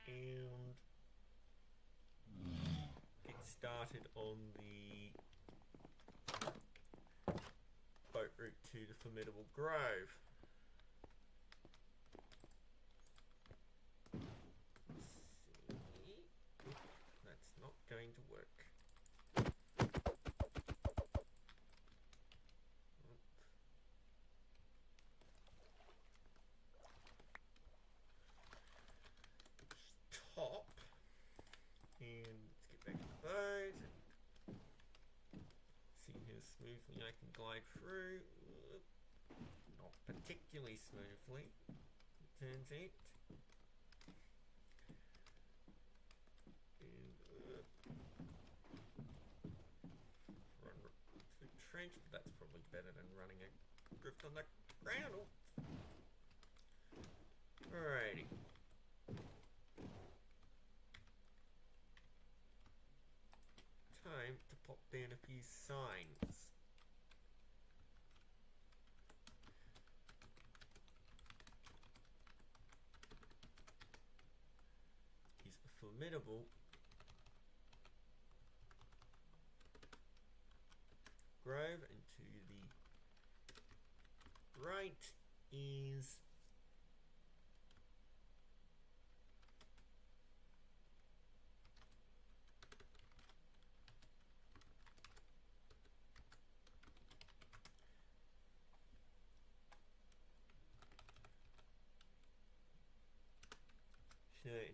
and get started on the boat route to the Formidable Grove. Let's see. That's not going to work. Top. And let's get back in the boat and see how smoothly I can glide through. Not particularly smoothly, it turns out. And run through the trench, but that's probably better than running a drift on the ground. Alrighty. Time to pop down a few signs. He's a Formidable Grove, and to the right is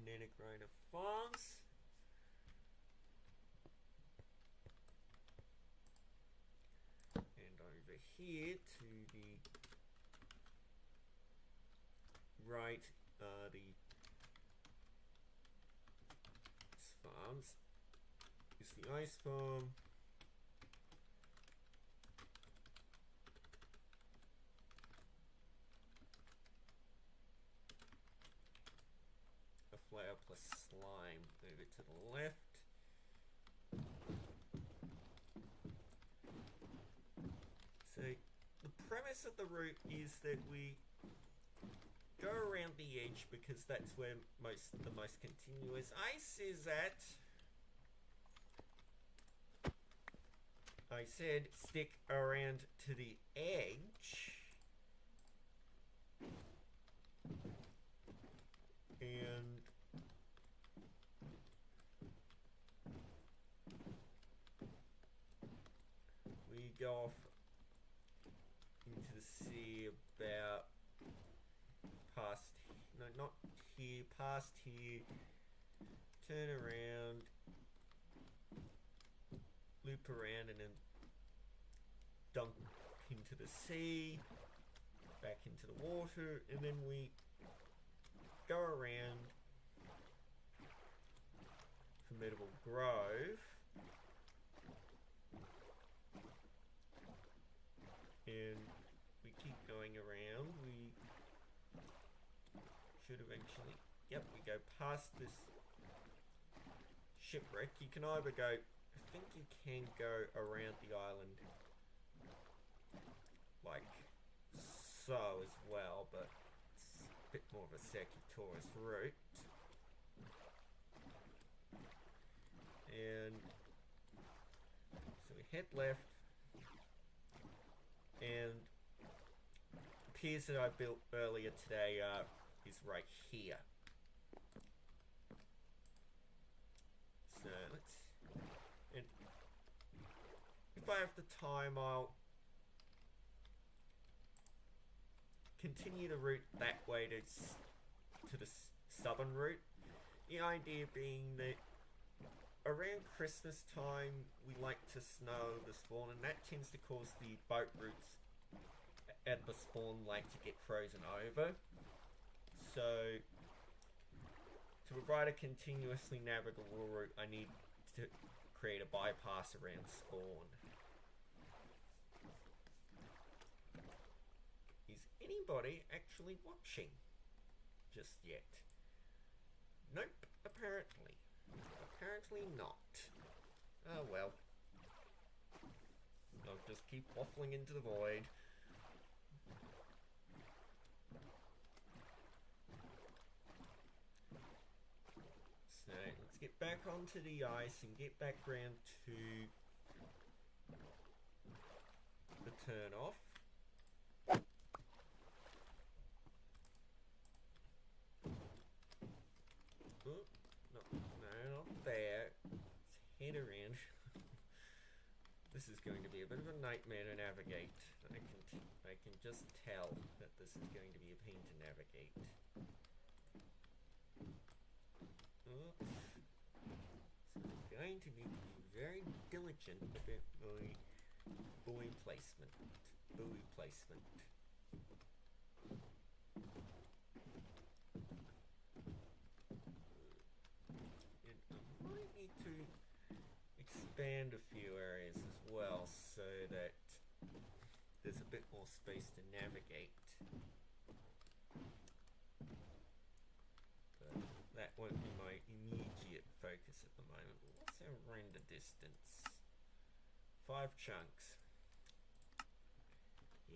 Nenegrina Farms. And over here to the right are the farms. Is the ice farm. A flower plus slime over to the left. So the premise of the route is that we go around the edge because that's where the most continuous ice is at. I said stick around to the edge. And we go off into the sea about past, no, not here, past here, turn around, loop around, and then dunk into the sea, back into the water, and then we go around Formidable Grove and we keep going around. We should eventually, yep, we go past this shipwreck. You can either go, I think you can go around the island like so as well, but it's a bit more of a circuitous route. And so we head left, and the piers that I built earlier today is right here. So let's, and if I have the time, I'll continue the route that way to the southern route. The idea being that around Christmas time we like to snow the spawn, and that tends to cause the boat routes at the spawn like to get frozen over. So to provide a continuously navigable route, I need to create a bypass around spawn. Is anybody actually watching just yet? Nope, apparently. Apparently not. Oh well. I'll just keep waffling into the void. back onto the ice and get back round to the turn off. Oh, no, not there. Let's head around. This is going to be a bit of a nightmare to navigate. I can just tell that this is going to be a pain to navigate. Oops. So I'm going to need to be very diligent about my buoy placement. And I might need to expand a few areas as well so that there's a bit more space to navigate. But that won't be my immediate focus at the moment. What's our render distance? 5 chunks.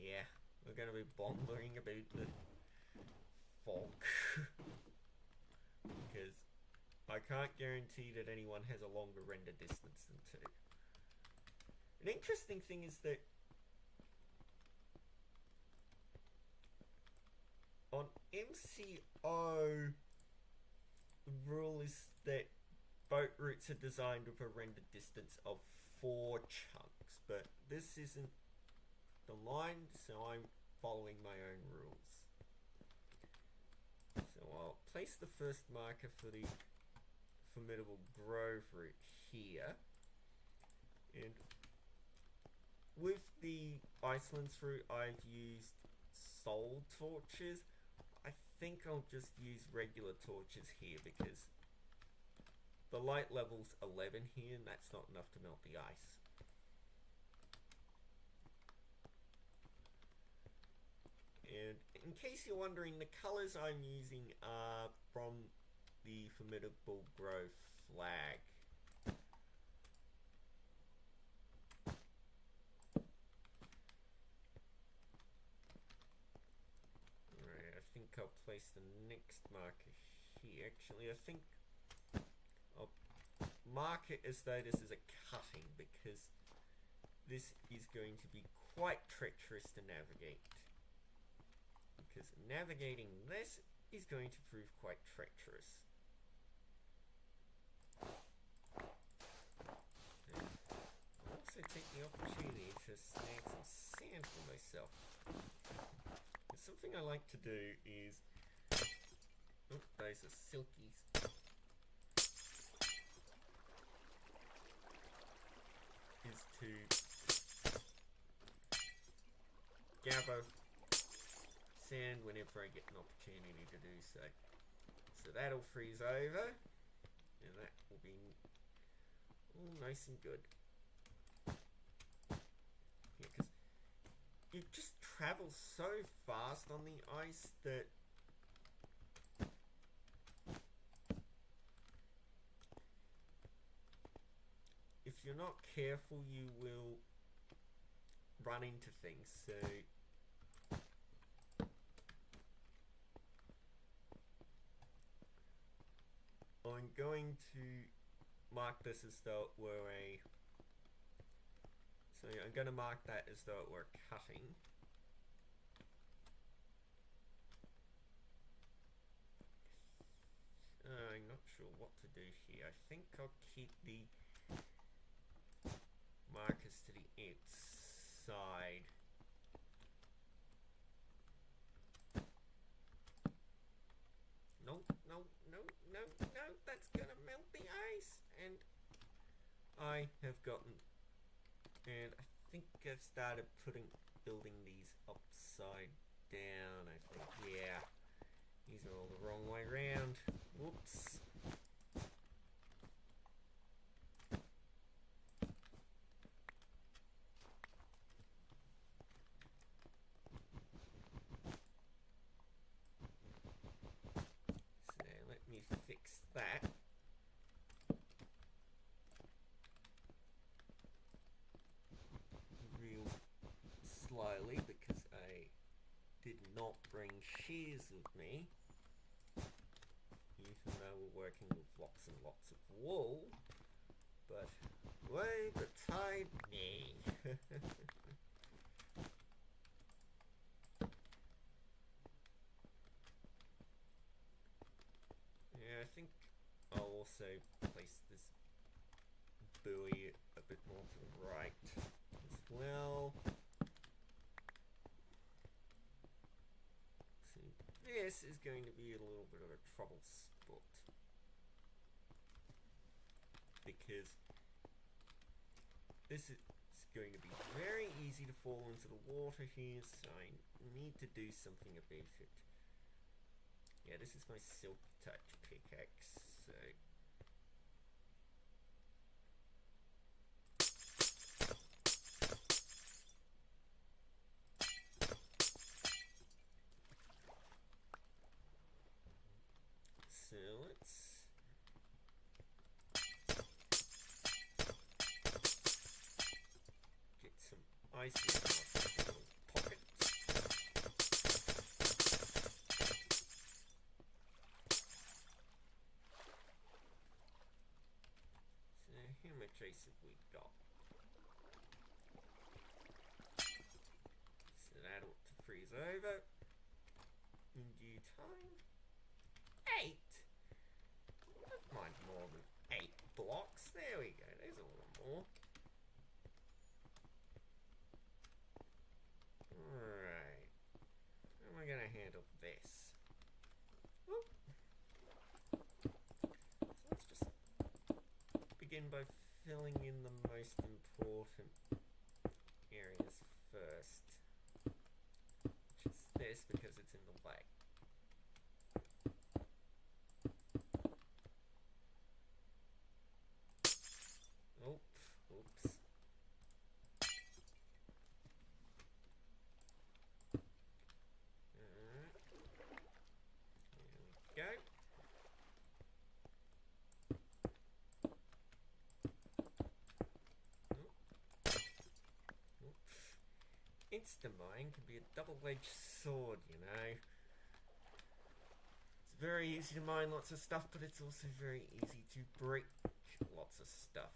Yeah, we're going to be bothering about the fog. Because I can't guarantee that anyone has a longer render distance than 2. An interesting thing is that on MCO, the rule is that boat routes are designed with a render distance of 4 chunks, but this isn't the line, so I'm following my own rules. So I'll place the first marker for the Formidable Grove route here, and with the Icelands route I've used soul torches. I think I'll just use regular torches here because the light level's 11 here and that's not enough to melt the ice. And in case you're wondering, the colours I'm using are from the Formidable Grove flag. Alright, I think I'll place the next marker here. Actually, I think I'll mark it as though this is a cutting because this is going to be quite treacherous to navigate. Because navigating this is going to prove quite treacherous. I'll also take the opportunity to snag some sand for myself. And something I like to do is... Oh, those are silkies. Is to gather sand whenever I get an opportunity to do so. So that'll freeze over and that will be all nice and good. Yeah, because you just travel so fast on the ice that if you're not careful you will run into things. So I'm going to mark this as though it were a... So I'm going to mark that as though it were cutting. I'm not sure what to do here. I think I'll keep the markers to the outside. No, no, no, no, no, that's gonna melt the ice. And I have gotten, and I think I've started building these upside down, I think. Yeah, these are all the wrong way around. Whoops. Fix that. Real slowly because I did not bring shears with me, even though we're working with lots and lots of wool, but way beside me. Yeah, I think I'll also place this buoy a bit more to the right as well. So this is going to be a little bit of a trouble spot, because this is going to be very easy to fall into the water here, so I need to do something about it. Yeah, this is my Silk Touch pickaxe, so... So let's... get some ice in my little pocket. How much ice have we got? So that ought to freeze over in due time. 8! Don't mind more than 8 blocks. There we go, there's a little more. Alright. How am I going to handle this? Whoop. So let's just begin by filling in the most important areas first, which is this, because it's in the way. Oops. Alright. There we go. Insta-mine can be a double-edged sword, you know. It's very easy to mine lots of stuff, but it's also very easy to break lots of stuff.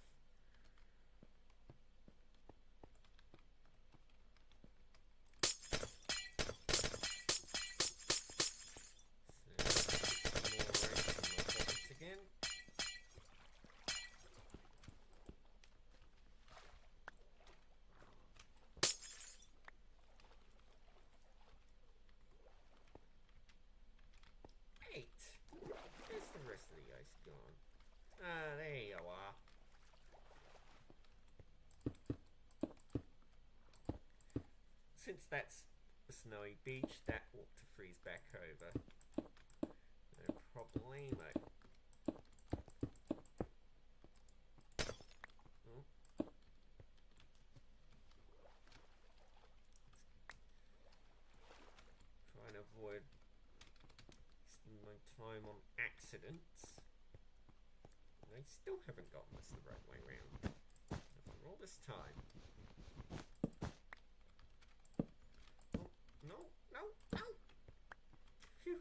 Again. 8. Where's the rest of the ice gone? Ah, there you are. Since that's a snowy beach, that ought to freeze back over. No problemo. Try and avoid wasting my time on accidents. I still haven't gotten this the right way round after all this time. Oh, no. Phew.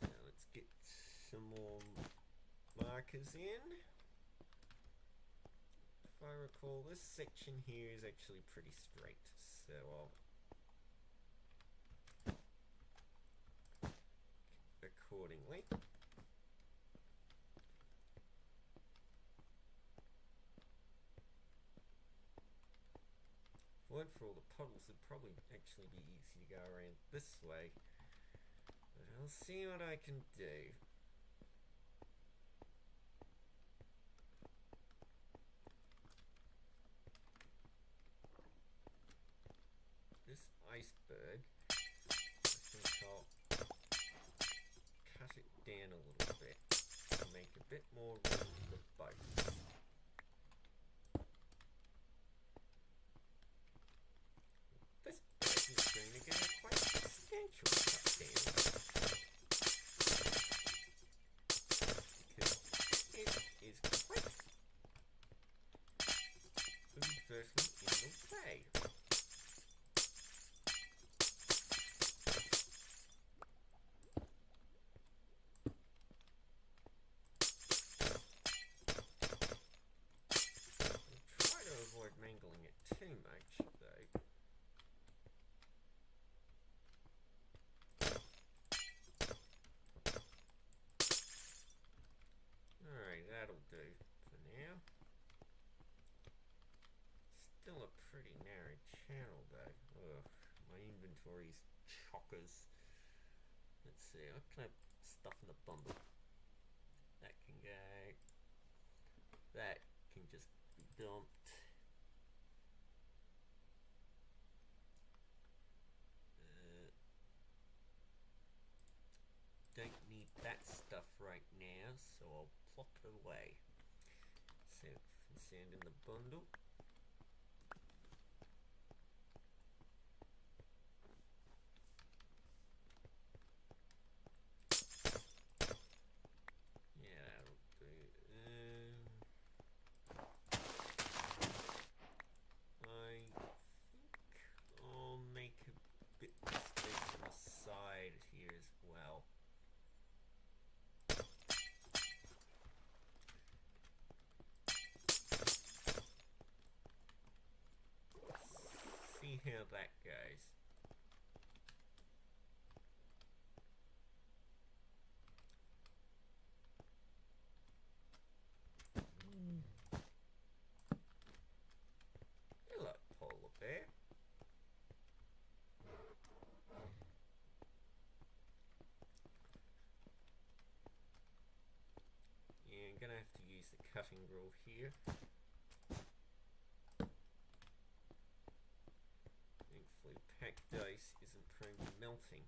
So let's get some more markers in. If I recall, this section here is actually pretty straight, so I'll accordingly. If it weren't for all the puddles, it'd probably actually be easy to go around this way. But I'll see what I can do. This iceberg, I think I'll cut it down a little bit to make a bit more room for the boat. pretty narrow channel though. Ugh, my inventory's chockers. Let's see, what can I stuff in the bundle? That can go. That can just be dumped. Don't need that stuff right now, so I'll plop it away. So, sand in the bundle. Yeah, that'll do. I think I'll make a bit of space on the side here as well. See how that goes. Hello, polar bear. Yeah, I'm gonna have to use the cutting rule here. Thankfully, packed ice isn't prone to melting.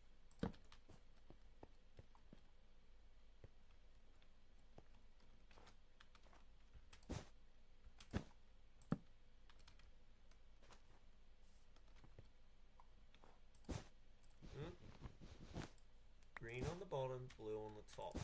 Green on the bottom, blue on the top.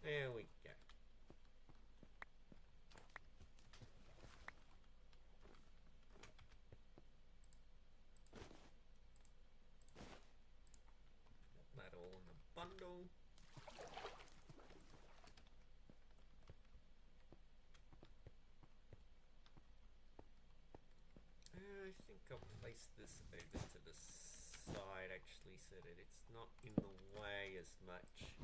There we go. Got that all in the bundle. I think I'll place this over to the side actually so that it's not in the way as much.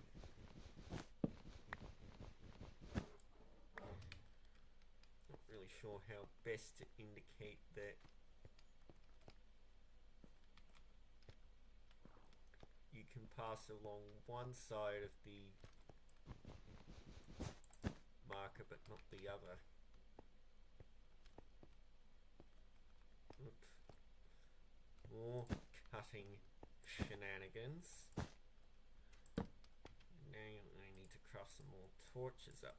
Not really sure how best to indicate that you can pass along one side of the marker but not the other. Oops. More cutting shenanigans. Now I need to craft some more torches up.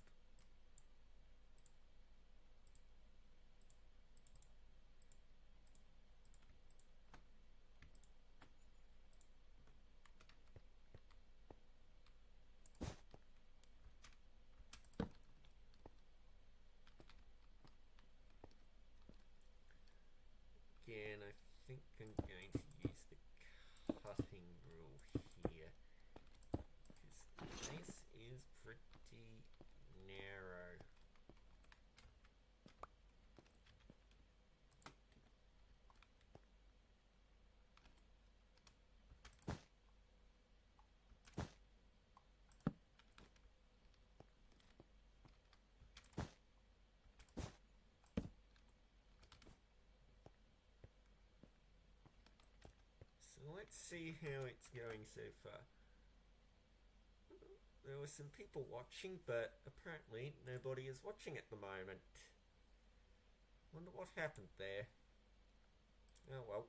Again, I think I'm going to use the cutting rule here, because this is pretty narrow. So let's see how it's going so far. There were some people watching, but apparently nobody is watching at the moment. Wonder what happened there. Oh well.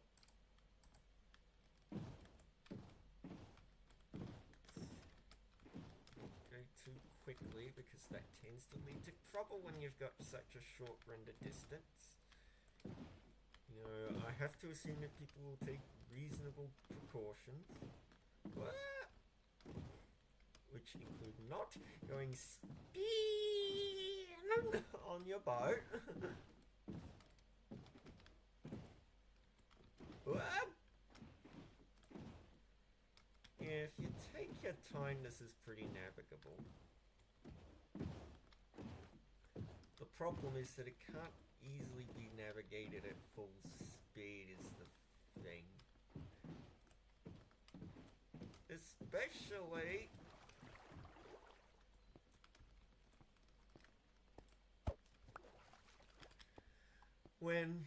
Go too quickly because that tends to lead to trouble when you've got such a short render distance. You know, I have to assume that people will take reasonable precautions. What? Which include not going speed on your boat. What? Yeah, if you take your time, this is pretty navigable. problem is that it can't easily be navigated at full speed is the thing. Especially when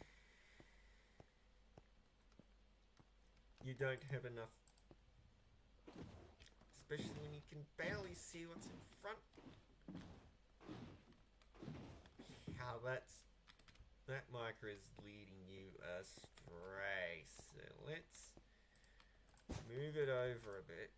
you don't have enough, especially when you can barely see what's in front. How that marker is leading you astray, so let's move it over a bit.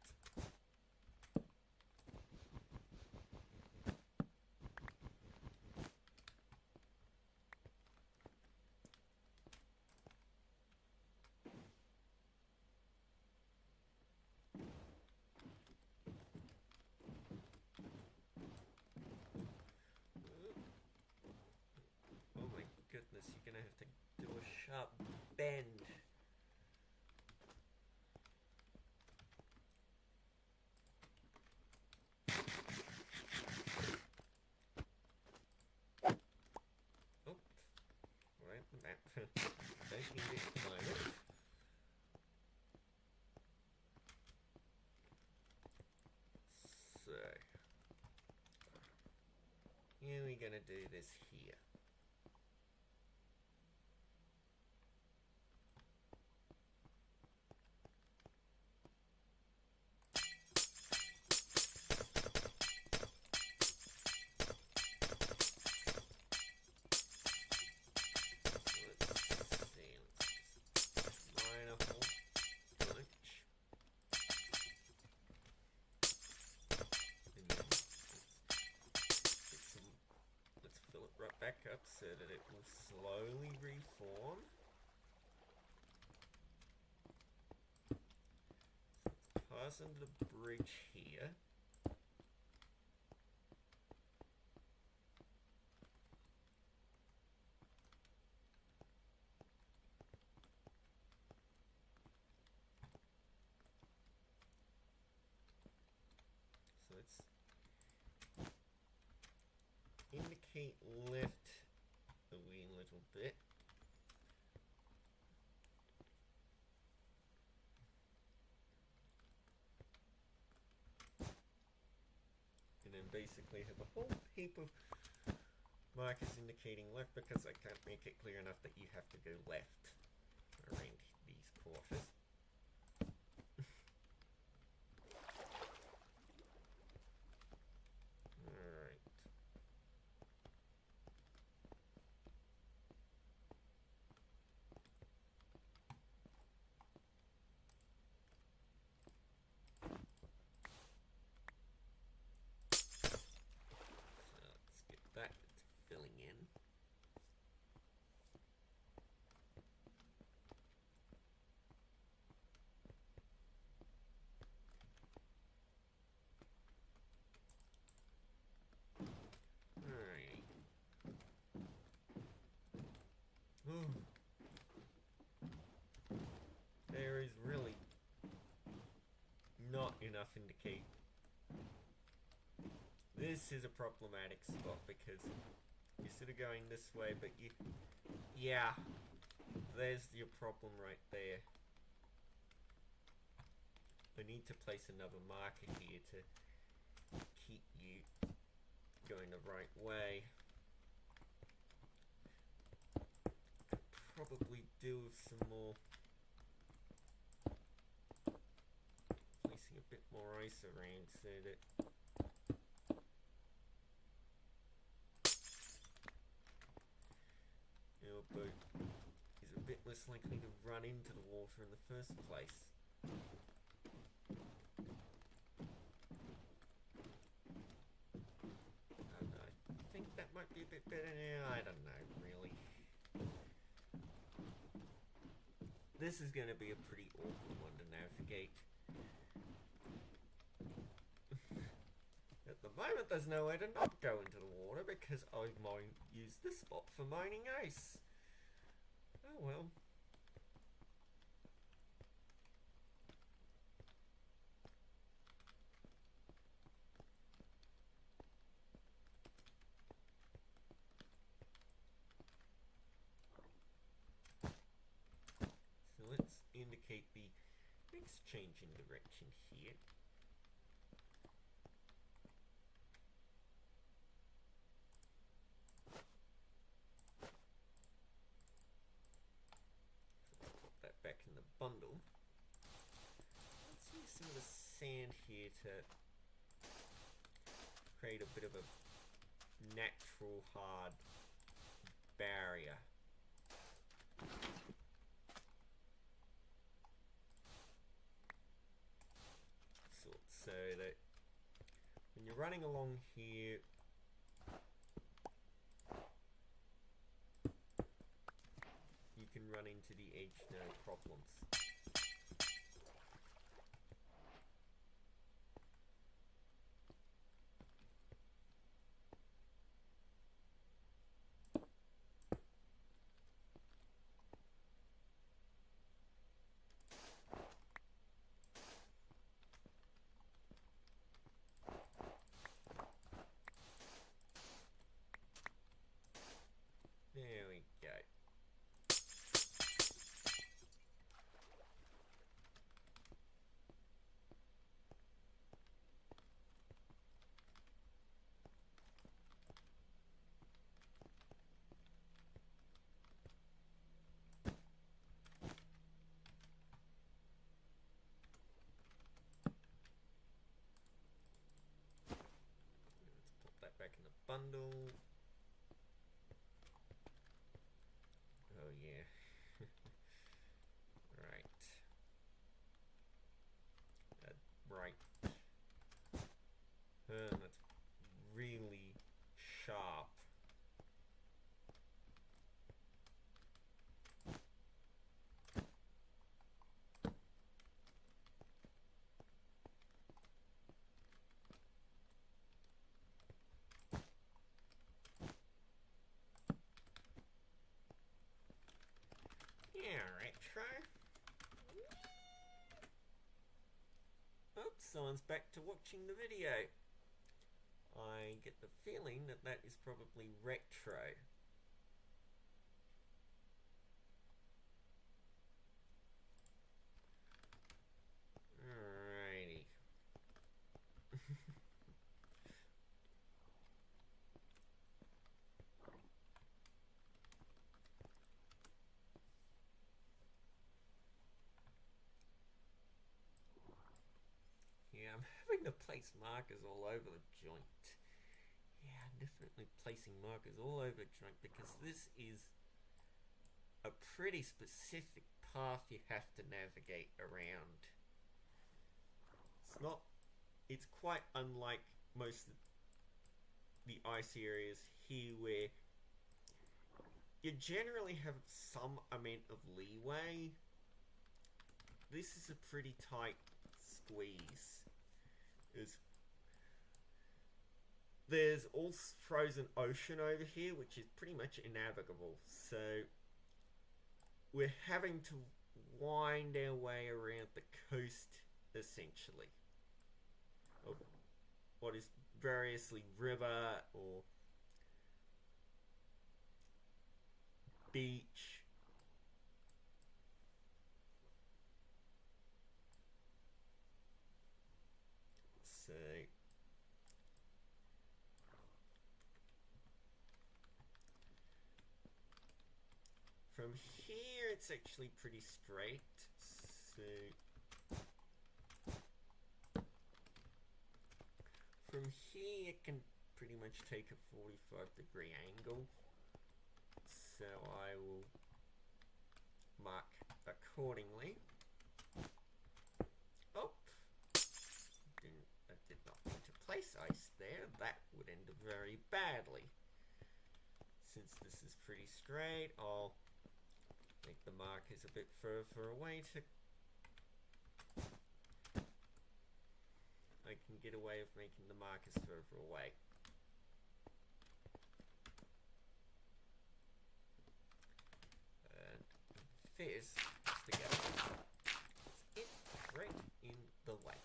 Oh my goodness, you're gonna have to do a sharp bend. Don't need it at the moment. So, yeah, we're gonna do this here. Back up so that it will slowly reform. So let's pass under the bridge here. So let's indicate left a wee little bit. And then basically have a whole heap of markers indicating left because I can't make it clear enough that you have to go left around these quarters. That filling in. Alright. There is really not enough indicate. This is a problematic spot because you're sort of going this way, but yeah, there's your problem right there. I need to place another marker here to keep you going the right way. Could probably do with some more, placing a bit more ice around so that your boat is a bit less likely to run into the water in the first place. I think that might be a bit better now. I don't know, really. This is going to be a pretty awkward one to navigate. At the moment, there's no way to not go into the water because I might use this spot for mining ice. Oh well. indicate the next change in direction here. Let's put that back in the bundle. Let's use some of the sand here to create a bit of a natural hard barrier. So that when you're running along here, you can run into the edge no problems. There we go. Let's put that back in the bundle. Oh yeah. Right. Right. That's really sharp. Yeah, retro. Oops, someone's back to watching the video. I get the feeling that that is probably retro. Alrighty. Yeah, I'm having to place markers all over the joint. Yeah, I'm definitely placing markers all over the joint because this is a pretty specific path you have to navigate around. It's quite unlike most of the ice areas here where you generally have some amount of leeway. This is a pretty tight squeeze. There's all frozen ocean over here, which is pretty much innavigable. So we're having to wind our way around the coast, essentially, of what is variously river or beach. So from here it's actually pretty straight. So from here it can pretty much take a 45-degree angle. So I will mark accordingly. Oh, I did not mean to place ice there. That would end very badly. Since this is pretty straight, I'll make the markers a bit further away to I can get away with making the markers further away. And this together. It's right in the way.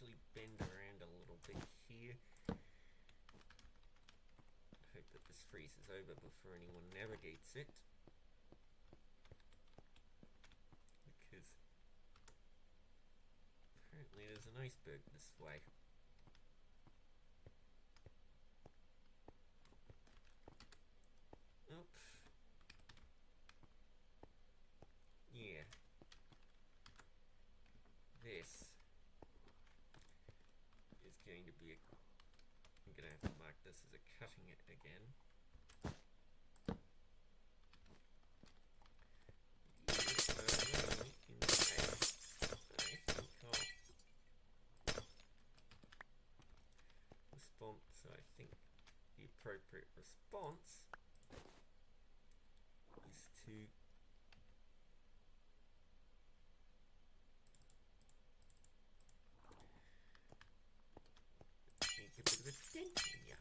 actually bend around a little bit here. I hope that this freezes over before anyone navigates it. Because apparently there's an iceberg this way. Oops. Yeah. This is going to be I'm going to have to mark this as a cutting it again. So I think the appropriate response is to make a bit of a dent here.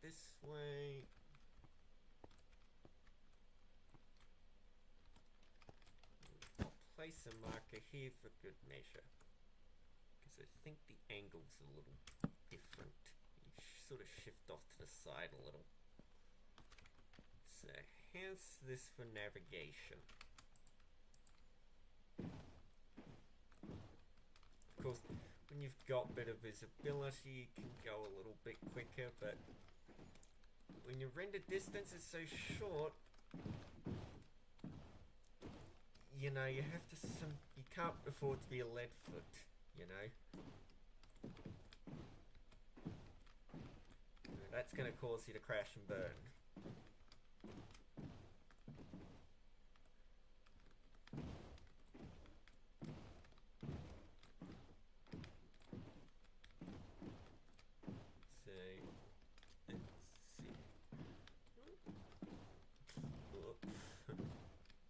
This way. I'll place a marker here for good measure, because I think the angle's a little different. You sort of shift off to the side a little. So how's this for navigation? Of course, when you've got better visibility, you can go a little bit quicker, but when your render distance is so short, you know, you have to you can't afford to be a lead foot, you know. That's going to cause you to crash and burn.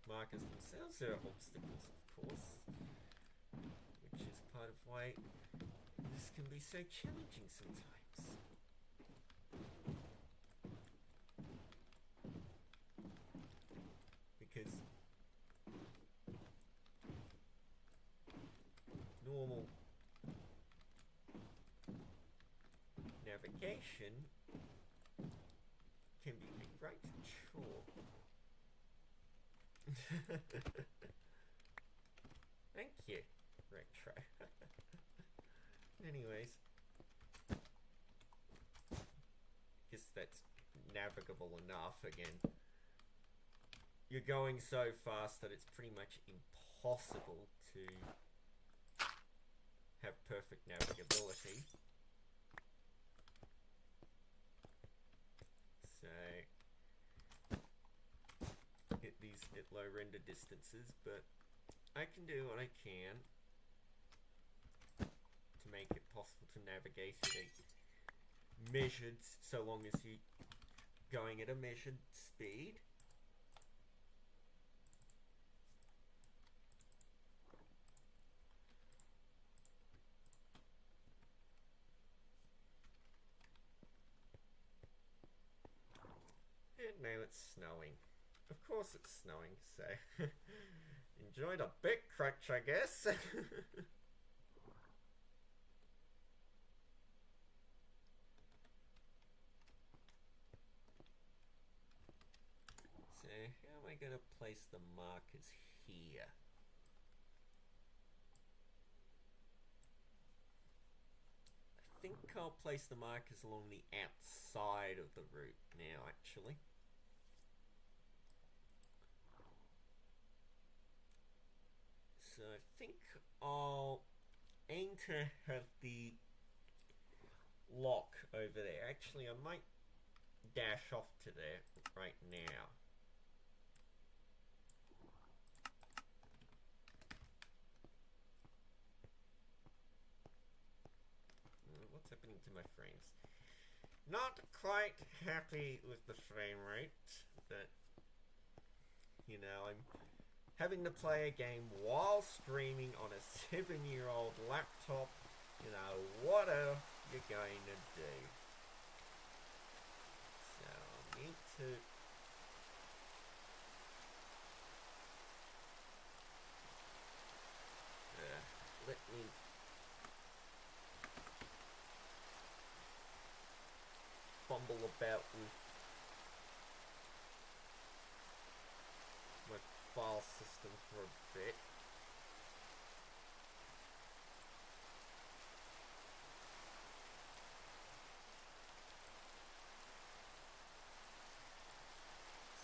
Markers themselves are obstacles, of course, which is part of why this can be so challenging sometimes. Because normal navigation can be a right chore. Thank you, Retro. Anyways, guess that's navigable enough. Again, you're going so fast that it's pretty much impossible to have perfect navigability. So at low render distances, but I can do what I can to make it possible to navigate at a measured, so long as you're going at a measured speed. And now it's snowing. Of course it's snowing, so enjoy the bit crunch, I guess. So how am I going to place the markers here? I think I'll place the markers along the outside of the route now, actually. So I think I'll aim to have the lock over there. Actually, I might dash off to there right now. What's happening to my frames? Not quite happy with the frame rate, but you know, I'm having to play a game while streaming on a 7-year-old laptop. You know, what are you going to do? So I need to let me fumble about with my file system for a bit.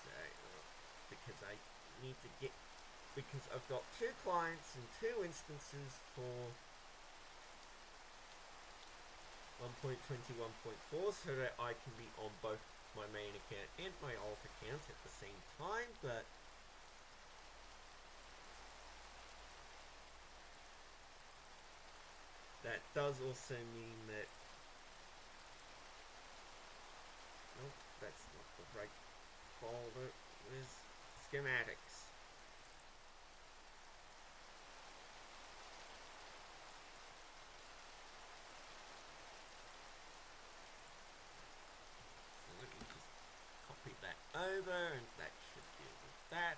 So, because I need to get, because I've got 2 clients and 2 instances for 1.20, 1.4, so that I can be on both my main account and my alt account at the same time, but that does also mean that, nope, that's not the right folder. Where's schematics? That over, and that should deal with that.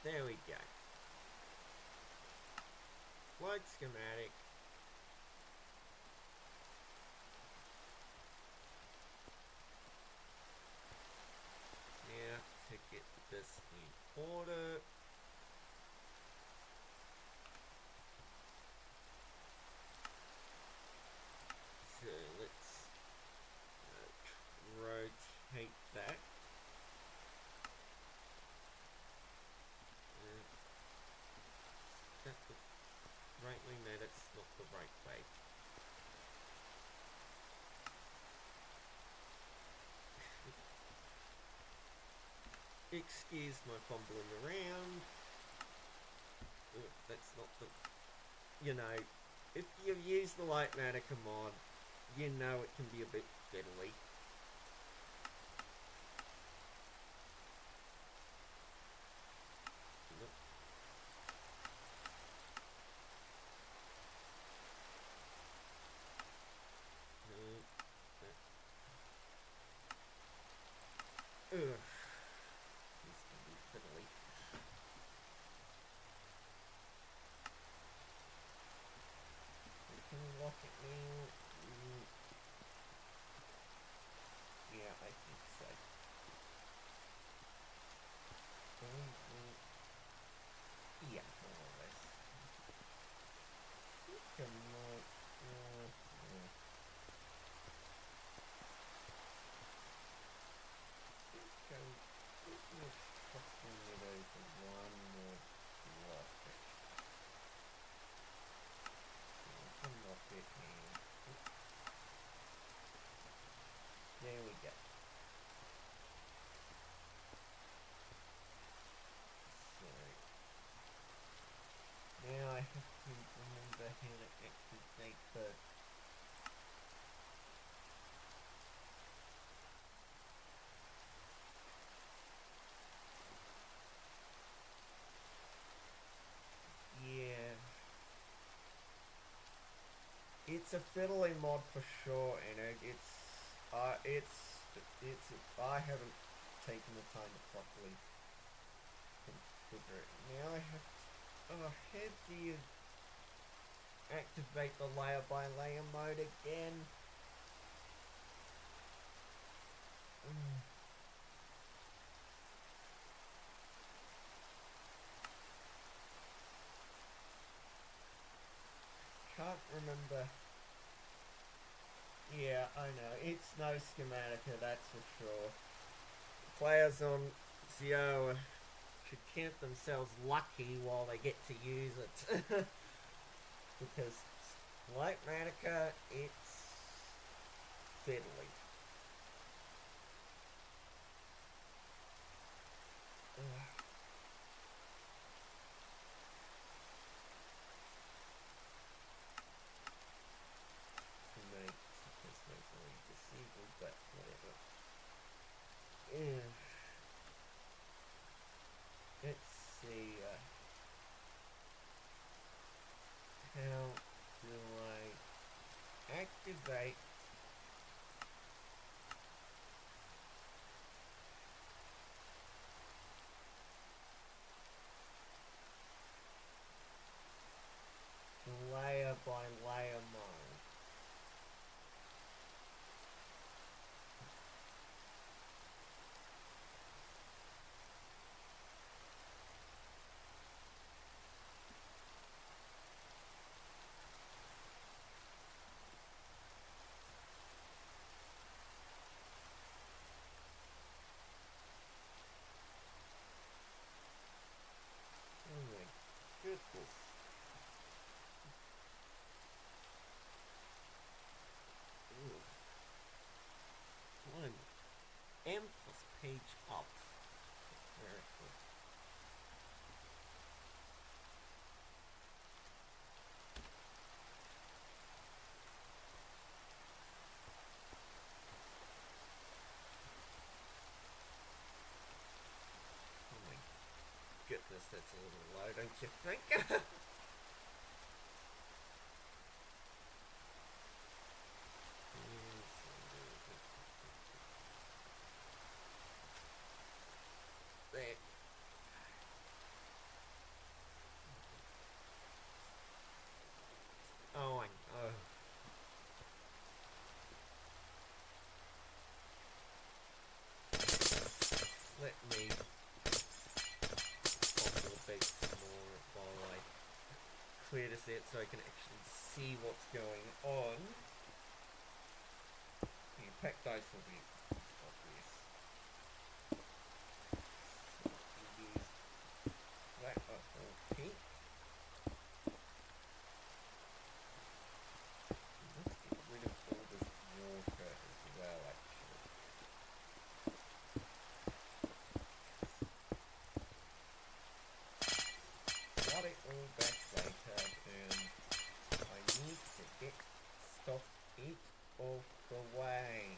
There we go. Load schematic. Now to get this in order. So let's rotate that. Is that the right way? No, that's not the right way. Excuse my fumbling around. That's not the... You know, if you've used the Lightmatica mod, you know it can be a bit fiddly. Ugh. This can be fiddly. Can you lock it now? Yeah, I think so. Yeah, more or less. I think I might... There we go. So now I have to remember how to activate the it's a fiddly mod for sure, and I haven't taken the time to properly configure it. Now I have to, how do you activate the layer by layer mode again? Can't remember. Yeah, I know. It's no Schematica, that's for sure. Players on Zio should count themselves lucky while they get to use it. Because Lightmatica, it's fiddly. How do I activate layer by layer mode? Oh my goodness. Ooh. One. M plus page up. Very good. Oh my goodness, that's a little low, don't you think? There. Oh, I know. Let me fumble a bit more while I clear this out so I can actually see what's going on. The pack dice will be obvious. So we use that up all pink. Let's get rid of all this water as well, actually. Got it all back later, and I need to get stuff out of the way.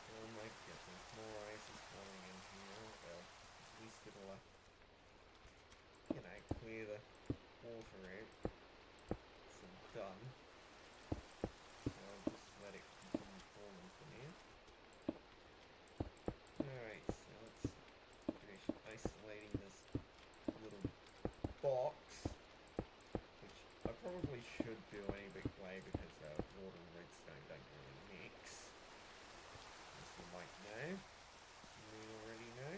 Oh my goodness, more ice is falling in here. Well, at least it'll, clear the water out. So done. So I'll just let it continue falling from here. Alright, so let's finish isolating this little box, which I probably should do anyway because water and redstone don't really mix. As you might know. You already know.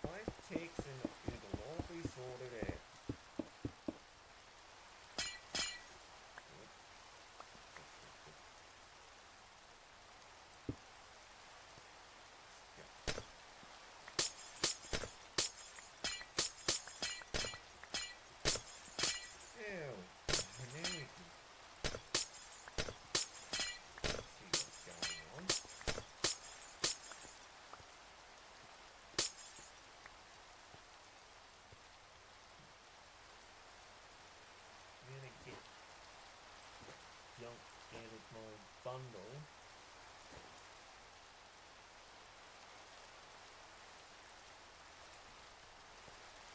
Five ticks and it'll all be sorted out. bundle.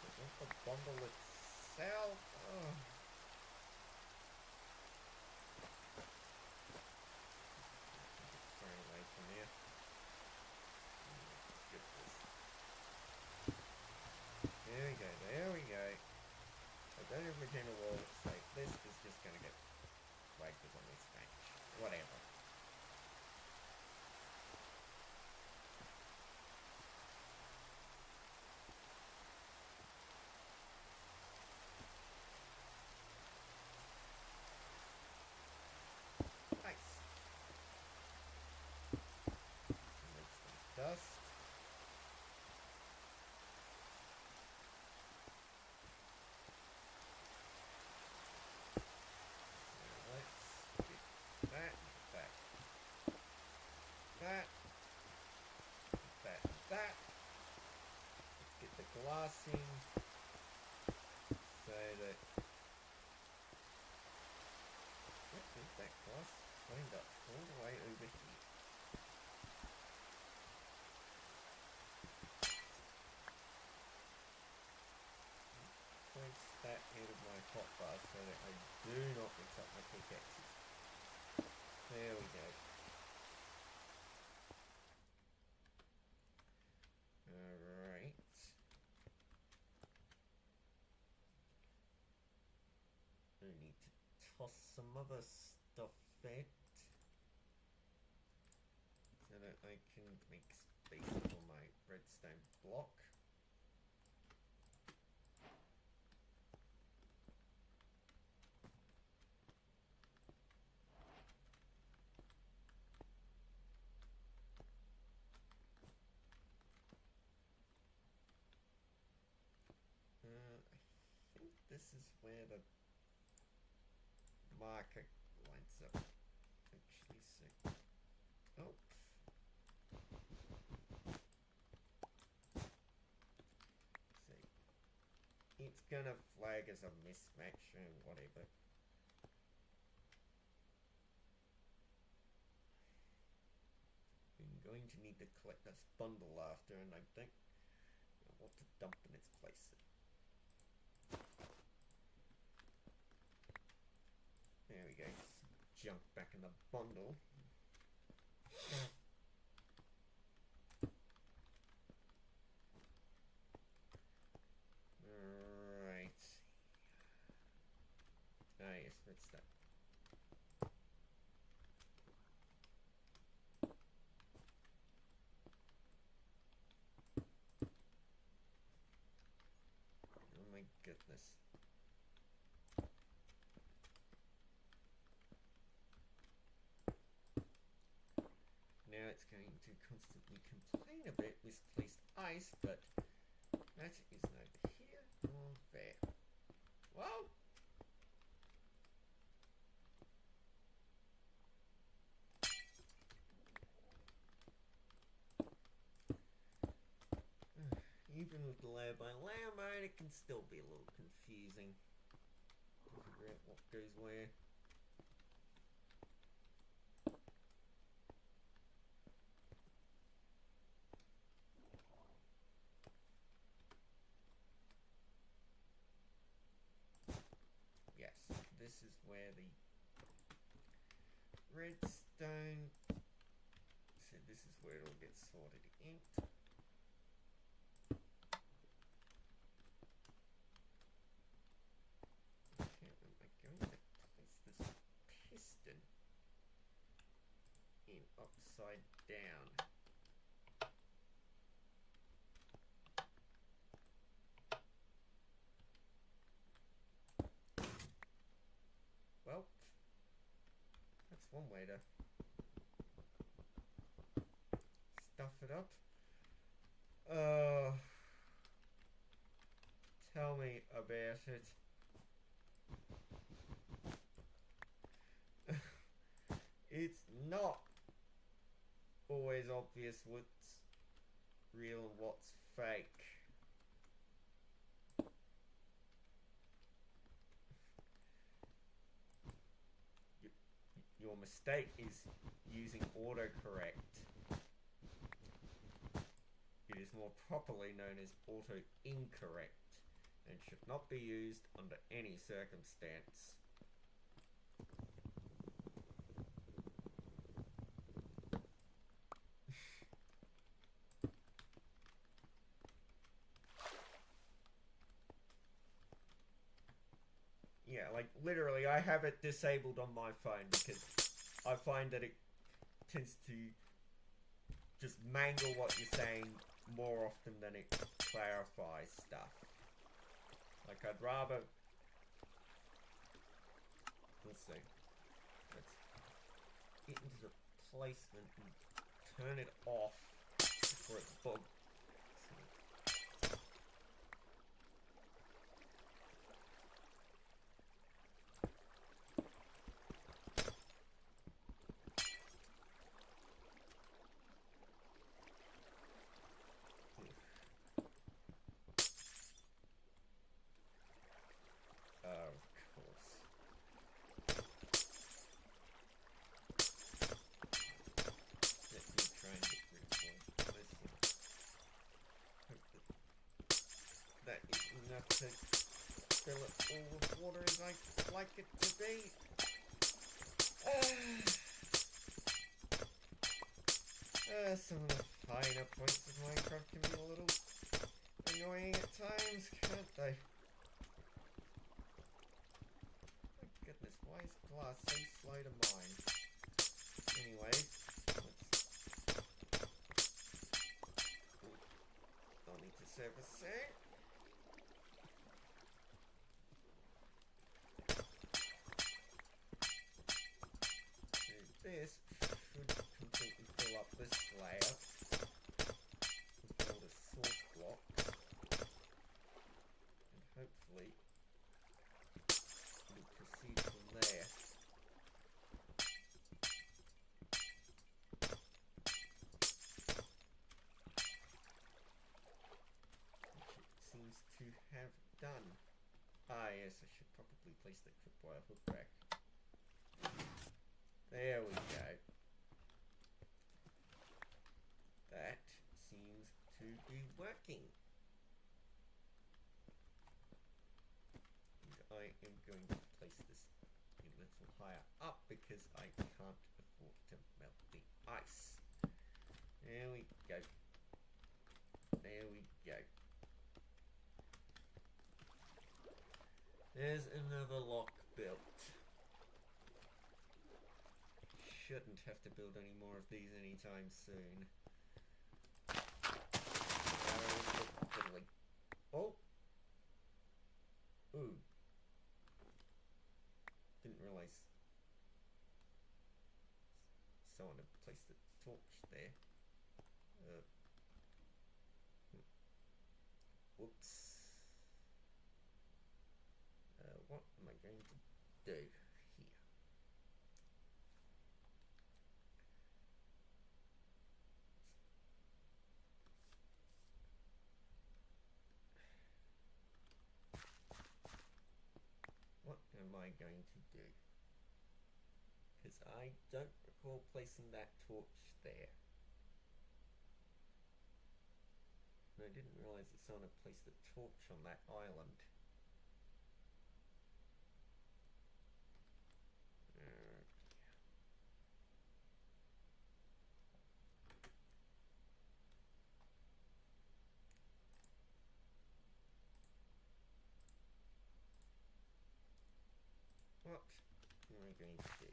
But not the bundle itself. Oh. Thrown away from here. There we go, there we go. I don't have Magenta Wall, so this is just gonna get flagged as a mismatch. Whatever. Nice. Some dust. That. Let's get the glassing so that that glass lined up all the way over here. Place that out of my hotbar so that I do not mix up my pickaxes. There we go. Alright. I need to toss some other stuff out so that I can make space for my redstone block. I think this is where the marker lines up. Actually, so oh, see, it's gonna flag as a mismatch and whatever. I'm going to need to collect this bundle after, and I don't know what to dump in its place. There we go. Some junk back in the bundle. Right. Ah yes, that's that. Oh my goodness. Now it's going to constantly complain about misplaced ice, but that is neither here nor there. Whoa! Even with the layer by layer mode, it can still be a little confusing to figure out what goes where. Yes, this is where the redstone, so this is where it all gets sorted inked. Okay, am I going to place this piston in upside down? Well, that's one way to stuff it up. Tell me about it. It's not always obvious what's real and what's fake. Your mistake is using autocorrect. It is more properly known as auto-incorrect and should not be used under any circumstance. Yeah, like literally I have it disabled on my phone because I find that it tends to just mangle what you're saying more often than it clarifies stuff. Like I'd rather... Let's see. Let's get into the placement and turn it off before it bugs. To fill it all with water as I like it to be. Some of the finer points of Minecraft can be a little annoying at times, can't they? My goodness, why is glass so slow to mine? Anyways, I'll need to service it. This should completely fill up this layer with all the source blocks, and hopefully we'll proceed from there. Which it seems to have done. Ah yes, I should probably place the tripwire hook back. There we go. That seems to be working. And I am going to place this a little higher up because I can't afford to melt the ice. There we go. There we go. There's another lock built. Shouldn't have to build any more of these anytime soon. Oh! Ooh. Didn't realise someone had placed a torch there. Whoops. What am I going to do? What am I going to do? Because I don't recall placing that torch there. And I didn't realise that someone had placed a torch on that island. What am I going to do?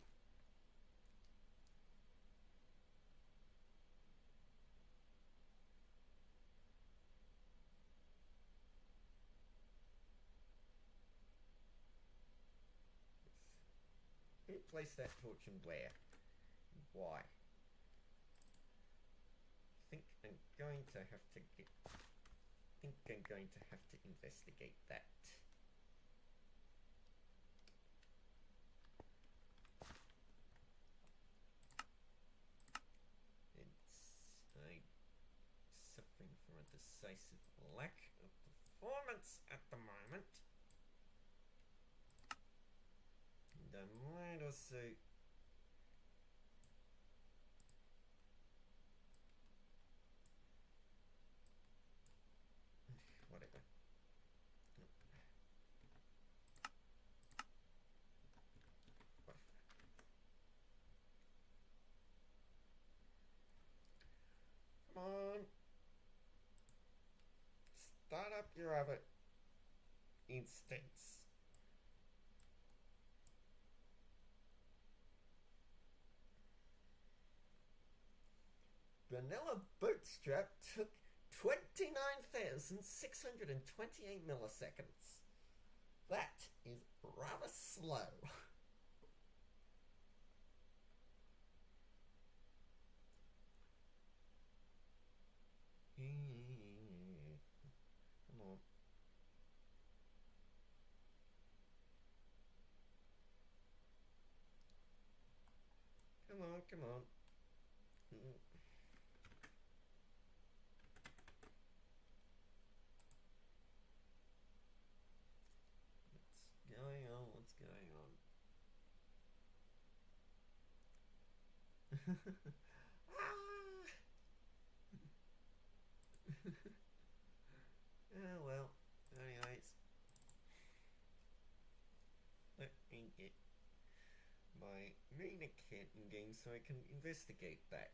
Who placed that torch and where? Why? I think I'm going to have to investigate that. I'm suffering from a decisive lack of performance at the moment. And I might also your other instance. Vanilla Bootstrap took 29,628 milliseconds. That is rather slow. Come on. Come on, come on. What's going on? What's going on? Oh well, anyways. Let me get my Rena kit in game so I can investigate that.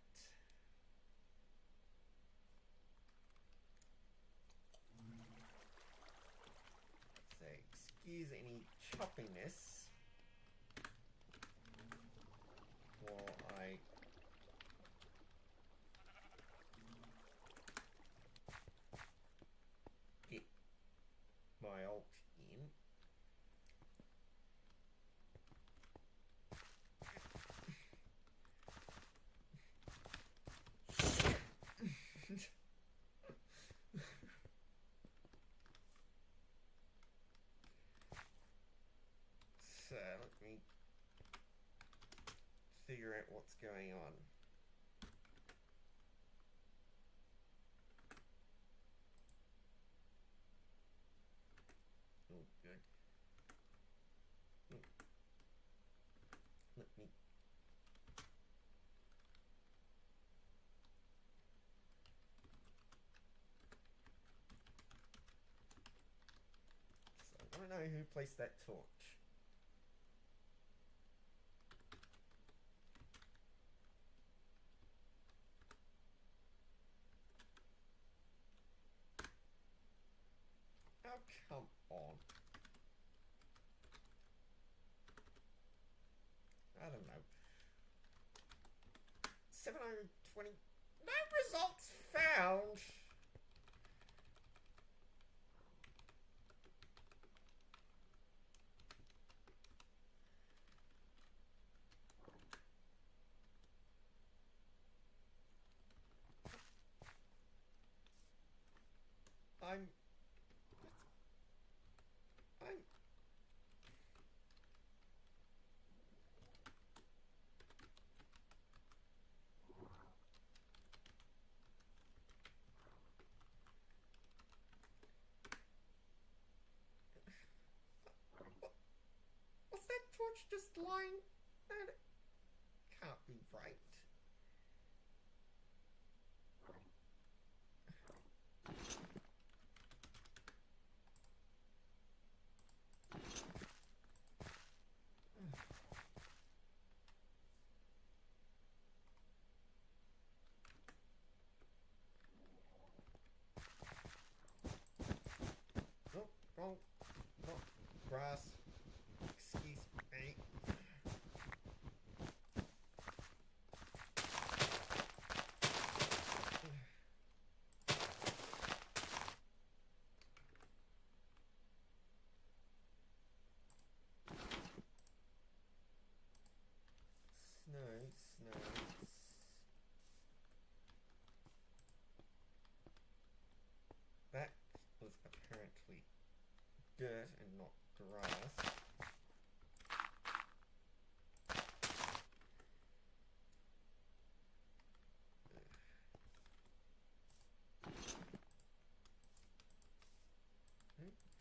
So excuse any choppiness while I get my ult in. So let me figure out what's going on. Oh, good. Let me. So I want to know who placed that torch. Oh, come on. I don't know. 720. No results found. I'm was that torch just lying? That can't be right. Nope, wrong. Not grass. Excuse me. Snow. That was apparently dirt and not grass.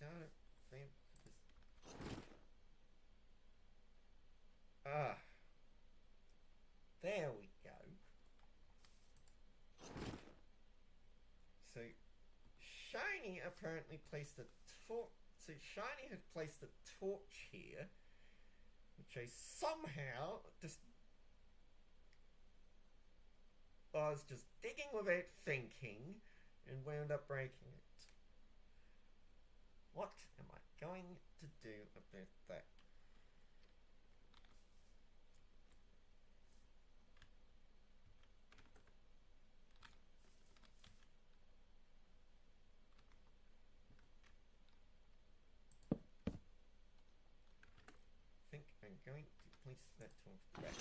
Darn it, Ah, there we go. So Shiny apparently placed a torch. So Shiny had placed a torch here, which I somehow just. I was just digging without thinking and wound up breaking it. What am I going to do about that? I think I'm going to place that towards the back.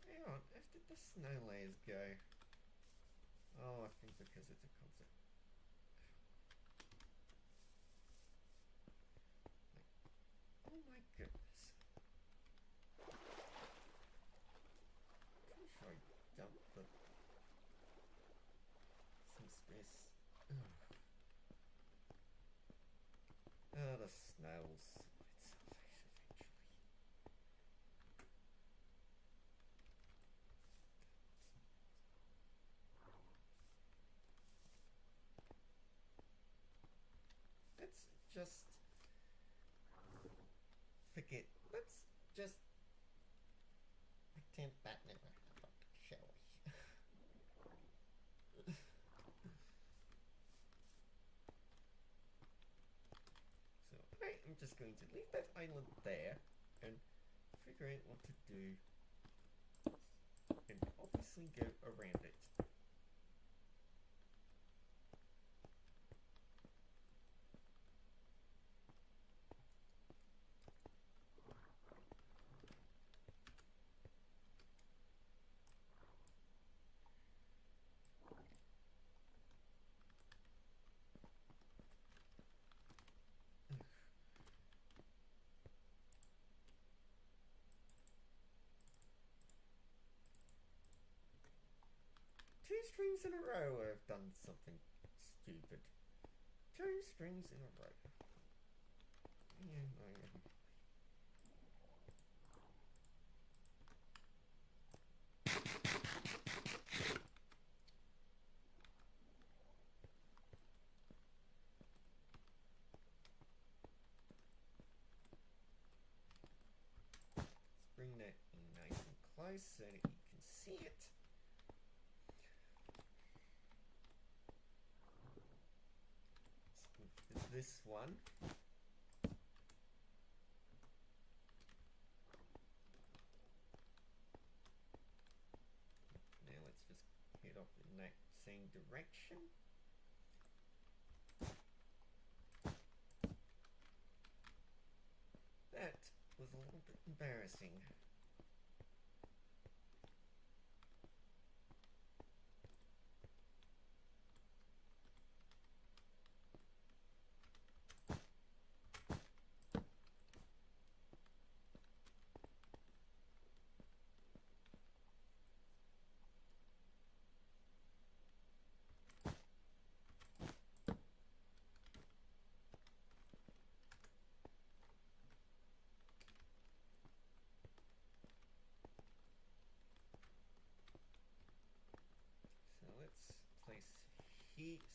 Hang on, where did the snow layers go? Oh, I think because it's a concert. Oh my goodness. Pretty sure I dumped some space. Oh, the snow will sort itself out eventually. Let's just forget. Let's just pretend that never happened, shall we? So I'm just going to leave that island there and figure out what to do, and obviously go around it. Two streams in a row I've done something stupid. 2 streams in a row. Yeah, let's bring that in nice and close so that you can see it. This one. Now let's just head off in that same direction. That was a little bit embarrassing.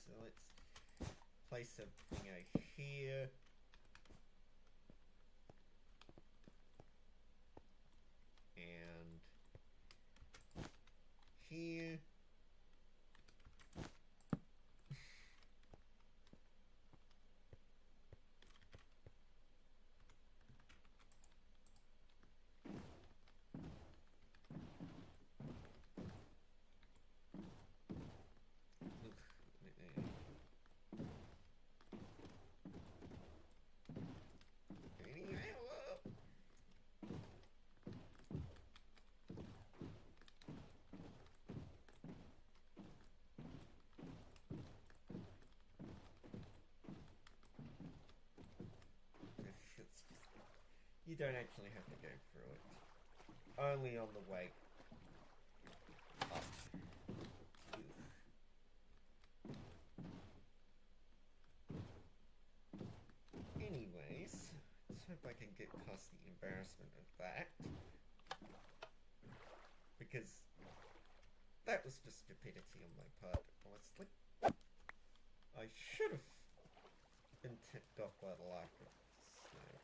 So let's place something out here. And here. You don't actually have to go through it. Only on the way up. Anyways, let's hope I can get past the embarrassment of that. Because that was just stupidity on my part, honestly. I should have been tipped off by the lack of snow.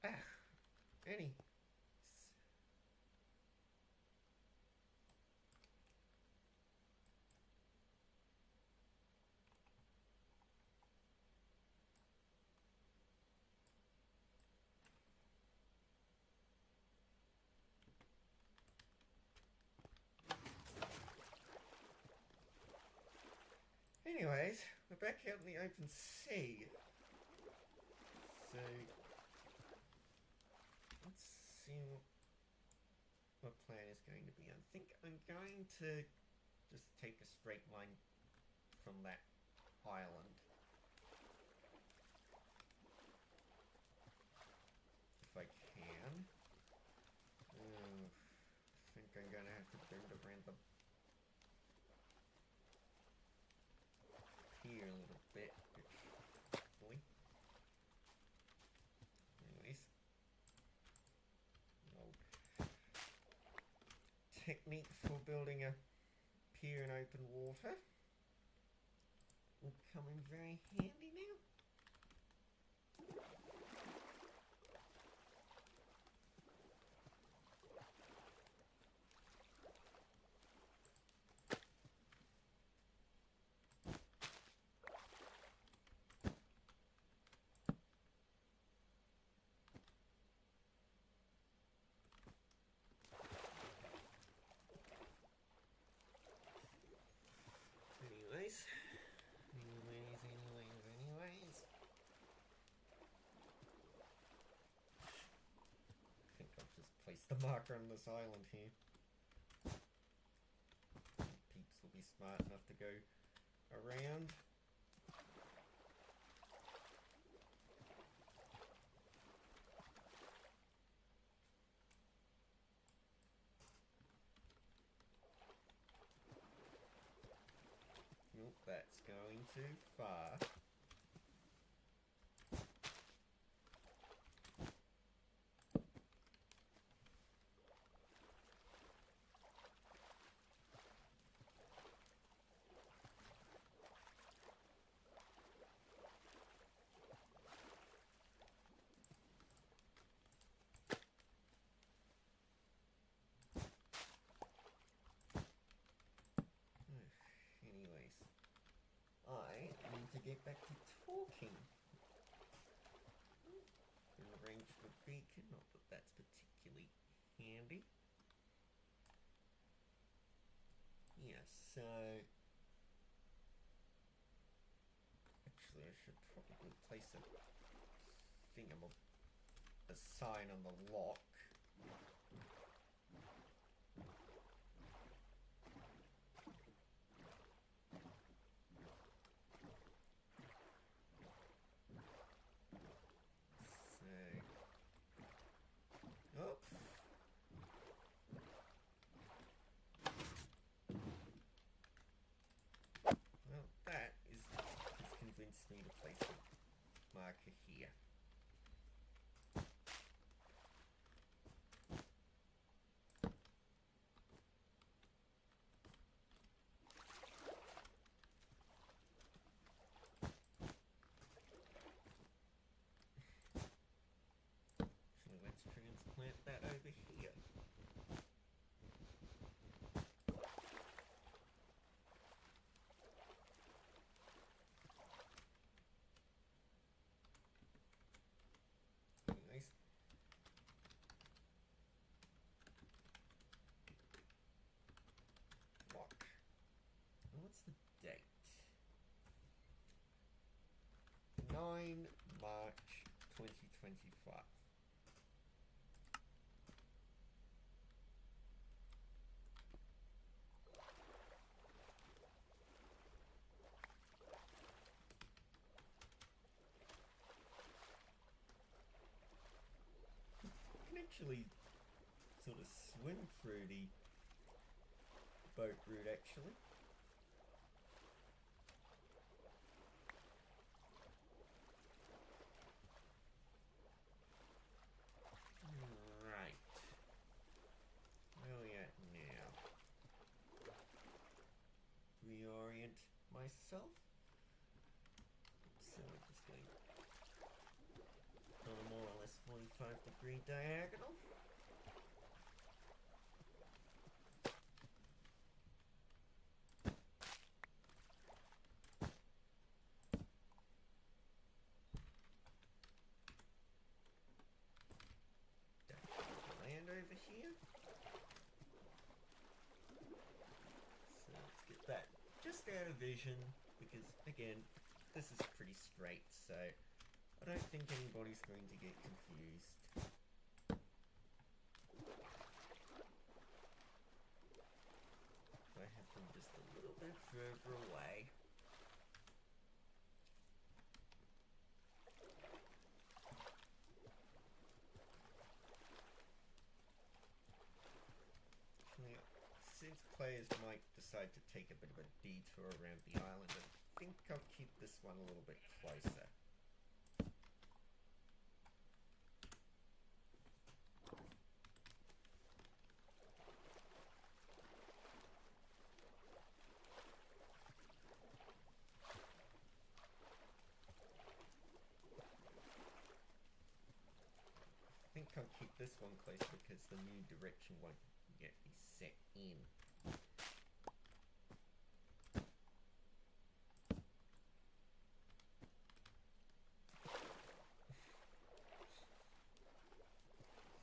Ah. Anyways, we're back out in the open sea. So, let's see what plan is going to be. I think I'm going to just take a straight line from that island. If I can. I think I'm gonna have to bend around the pier a little bit. Hopefully. Anyways. Technique for building a pier in open water will come in very handy now. Anyways. I think I'll just place the marker on this island here. Peeps will be smart enough to go around. Nope, that's going too far. Anyways, I need to get back to talking. In the range of the beacon, not that that's particularly handy. Yeah, so actually I should probably place a sign on the lock. Oh. Well, that has convinced me to place a marker here. Let's transplant that over here. Anyways. Lock. And what's the date? 9 March 2025. Actually sort of swim through the boat route actually. Right. Where are we at now? Reorient myself. So I'm just going on a more or less 45-degree diagonal. Land over here. So let's get that just out of vision. because again, this is pretty straight, so I don't think anybody's going to get confused. So I have them just a little bit further away. Now, since players might decide to take a bit of a detour around the island, I think I'll keep this one a little bit closer. I think I'll keep this one close because the new direction won't yet be set in. I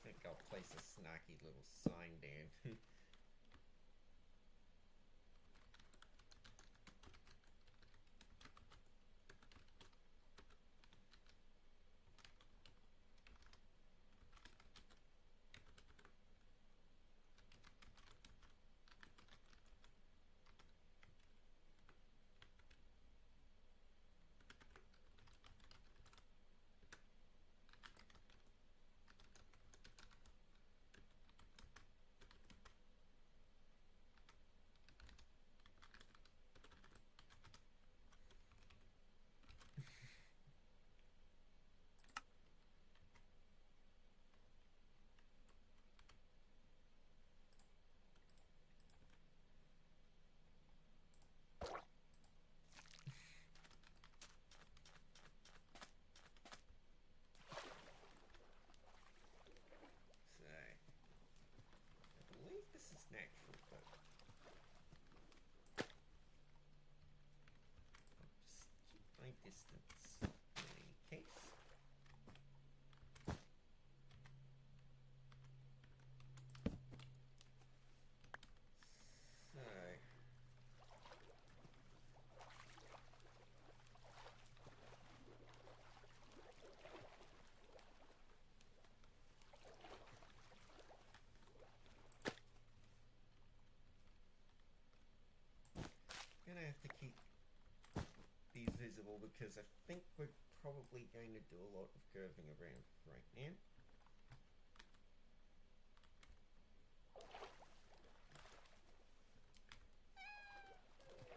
think I'll place a snarky little sign down. This is natural, but I'll just keep my distance in any case. So I'm gonna have to keep these visible because I think we're probably going to do a lot of curving around right now.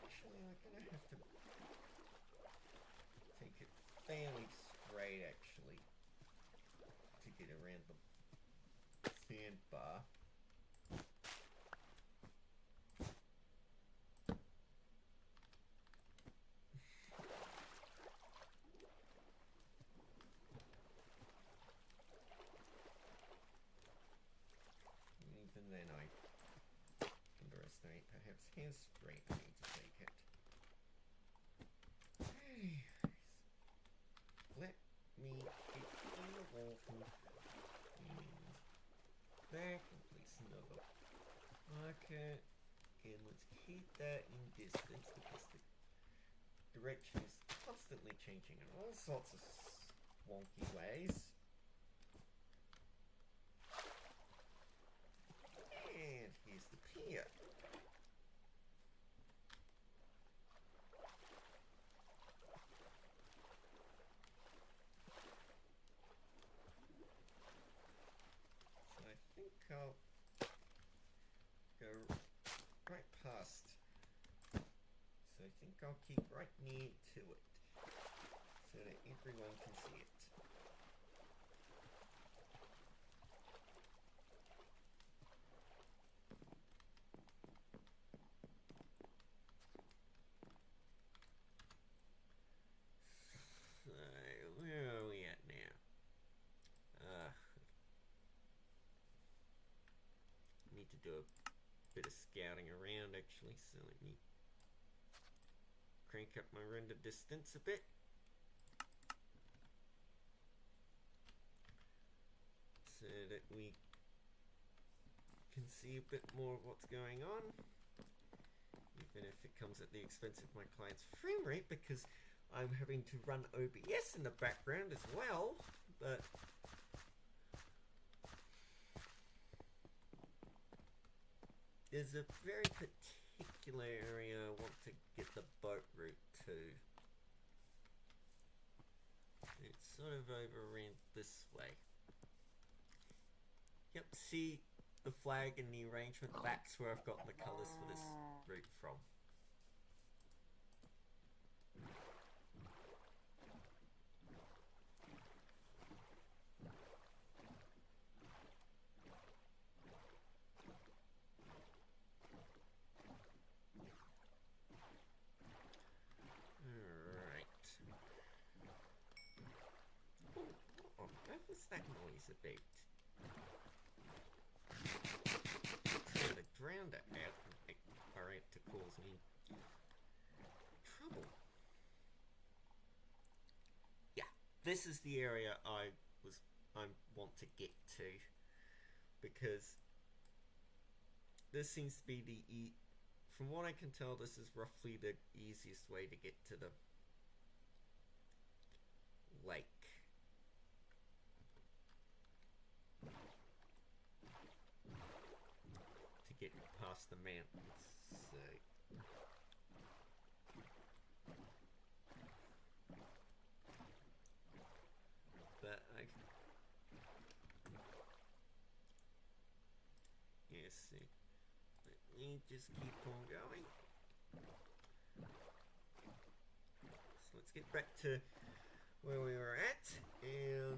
Actually, I'm gonna have to take it fairly straight actually to get around the sandbar. Even then I underestimate perhaps how straight I need to take it. Anyways, let me get in the water back and place another marker. Again, let's keep that in distance because the direction is constantly changing in all sorts of wonky ways. And here's the pier. So I think I'll go right past. So I think I'll keep right near to it so that everyone can see it. Where are we at now? Need to do a bit of scouting around actually, so let me crank up my render distance a bit. So that we can see a bit more of what's going on. even if it comes at the expense of my client's frame rate, because I'm having to run OBS in the background as well, but there's a very particular area I want to get the boat route to. It's sort of over around this way. Yep, see the flag and the arrangement? That's where I've gotten the colours for this route from. What's that noise about? Trying to drown that out, alright, to cause me trouble. Yeah, this is the area I want to get to, because this seems to be from what I can tell, this is roughly the easiest way to get to the lake. Get past the mountains, so but yes, let me just keep on going. So let's get back to where we were at and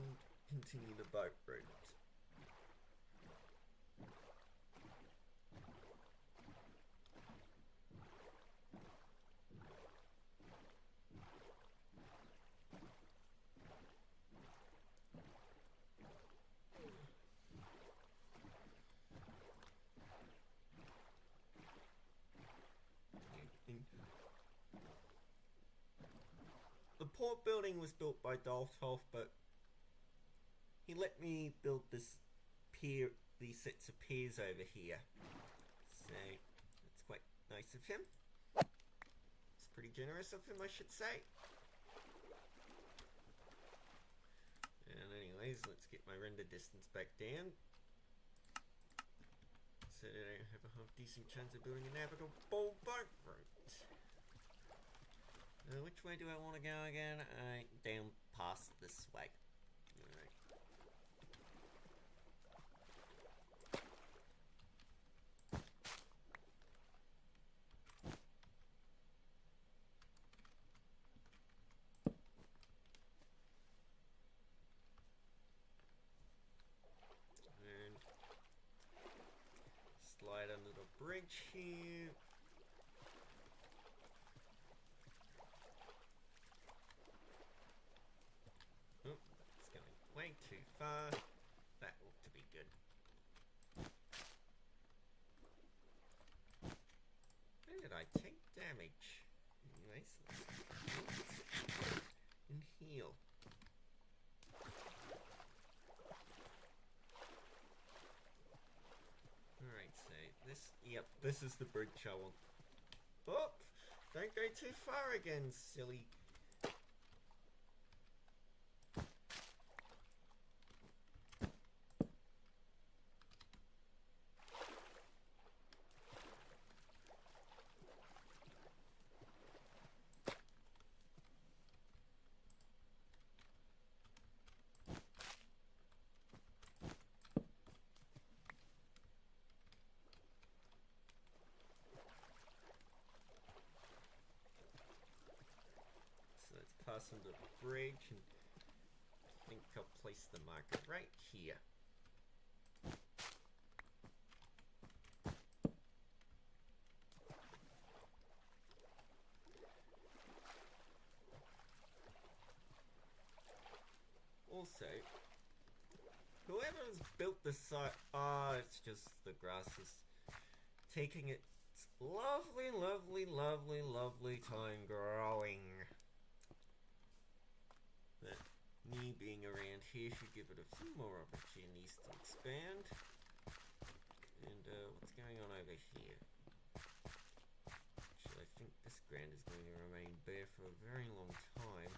continue the boat route. The port building was built by Dolthoff, but he let me build this pier, these sets of piers over here. So that's quite nice of him. It's pretty generous of him, I should say. And anyways, let's get my render distance back down, so that I have a half decent chance of building a navigable boat route. Which way do I want to go again? Down past this way. Alright. And slide under the bridge here. Way too far. That ought to be good. Where did I take damage? Anyways, and heal. Alright, so this is the bridge I want. Oh! Don't go too far again, silly. Pass under the bridge, and I think I'll place the marker right here. Also, whoever's built this site, it's just the grass is taking its lovely, lovely, lovely, lovely time growing. But me being around here should give it a few more opportunities to expand. And what's going on over here? ground is going to remain bare for a very long time.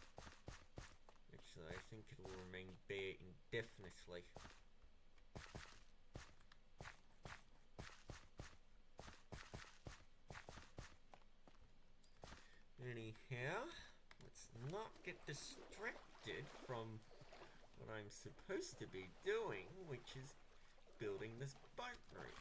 Actually, I think it will remain bare indefinitely. Anyhow, let's not get distracted from what I'm supposed to be doing, which is building this boat route.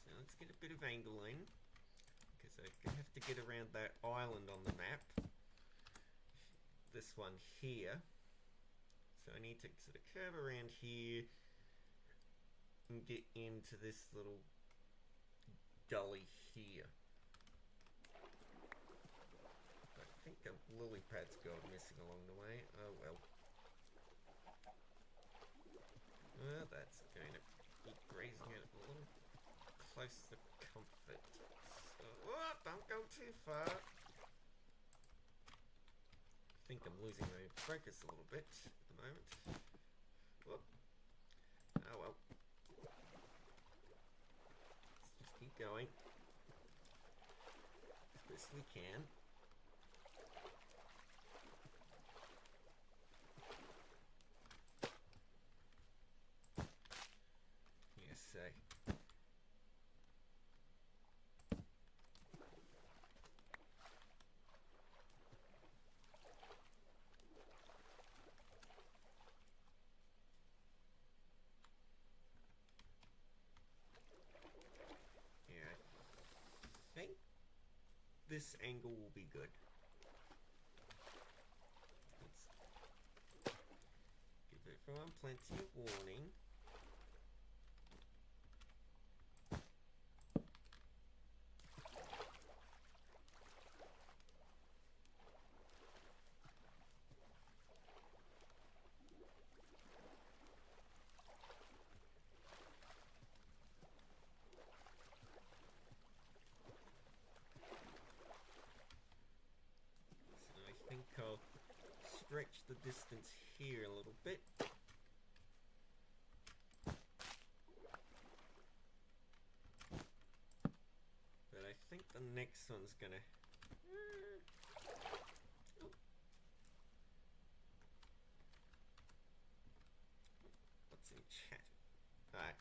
So let's get a bit of angle in, because I have to get around that island on the map. This one here. So I need to sort of curve around here and get into this little gully here. I think a lily pad's gone missing along the way. Oh well. Well, that's going to be grazing it a little close to comfort. So, oh, don't go too far. I think I'm losing my focus a little bit at the moment. Whoop. Oh well. Let's just keep going as best we can. Yes, say. This angle will be good. Let's give everyone plenty of warning. I'll stretch the distance here a little bit. But I think the next one's gonna... Oh. What's in chat? Alright,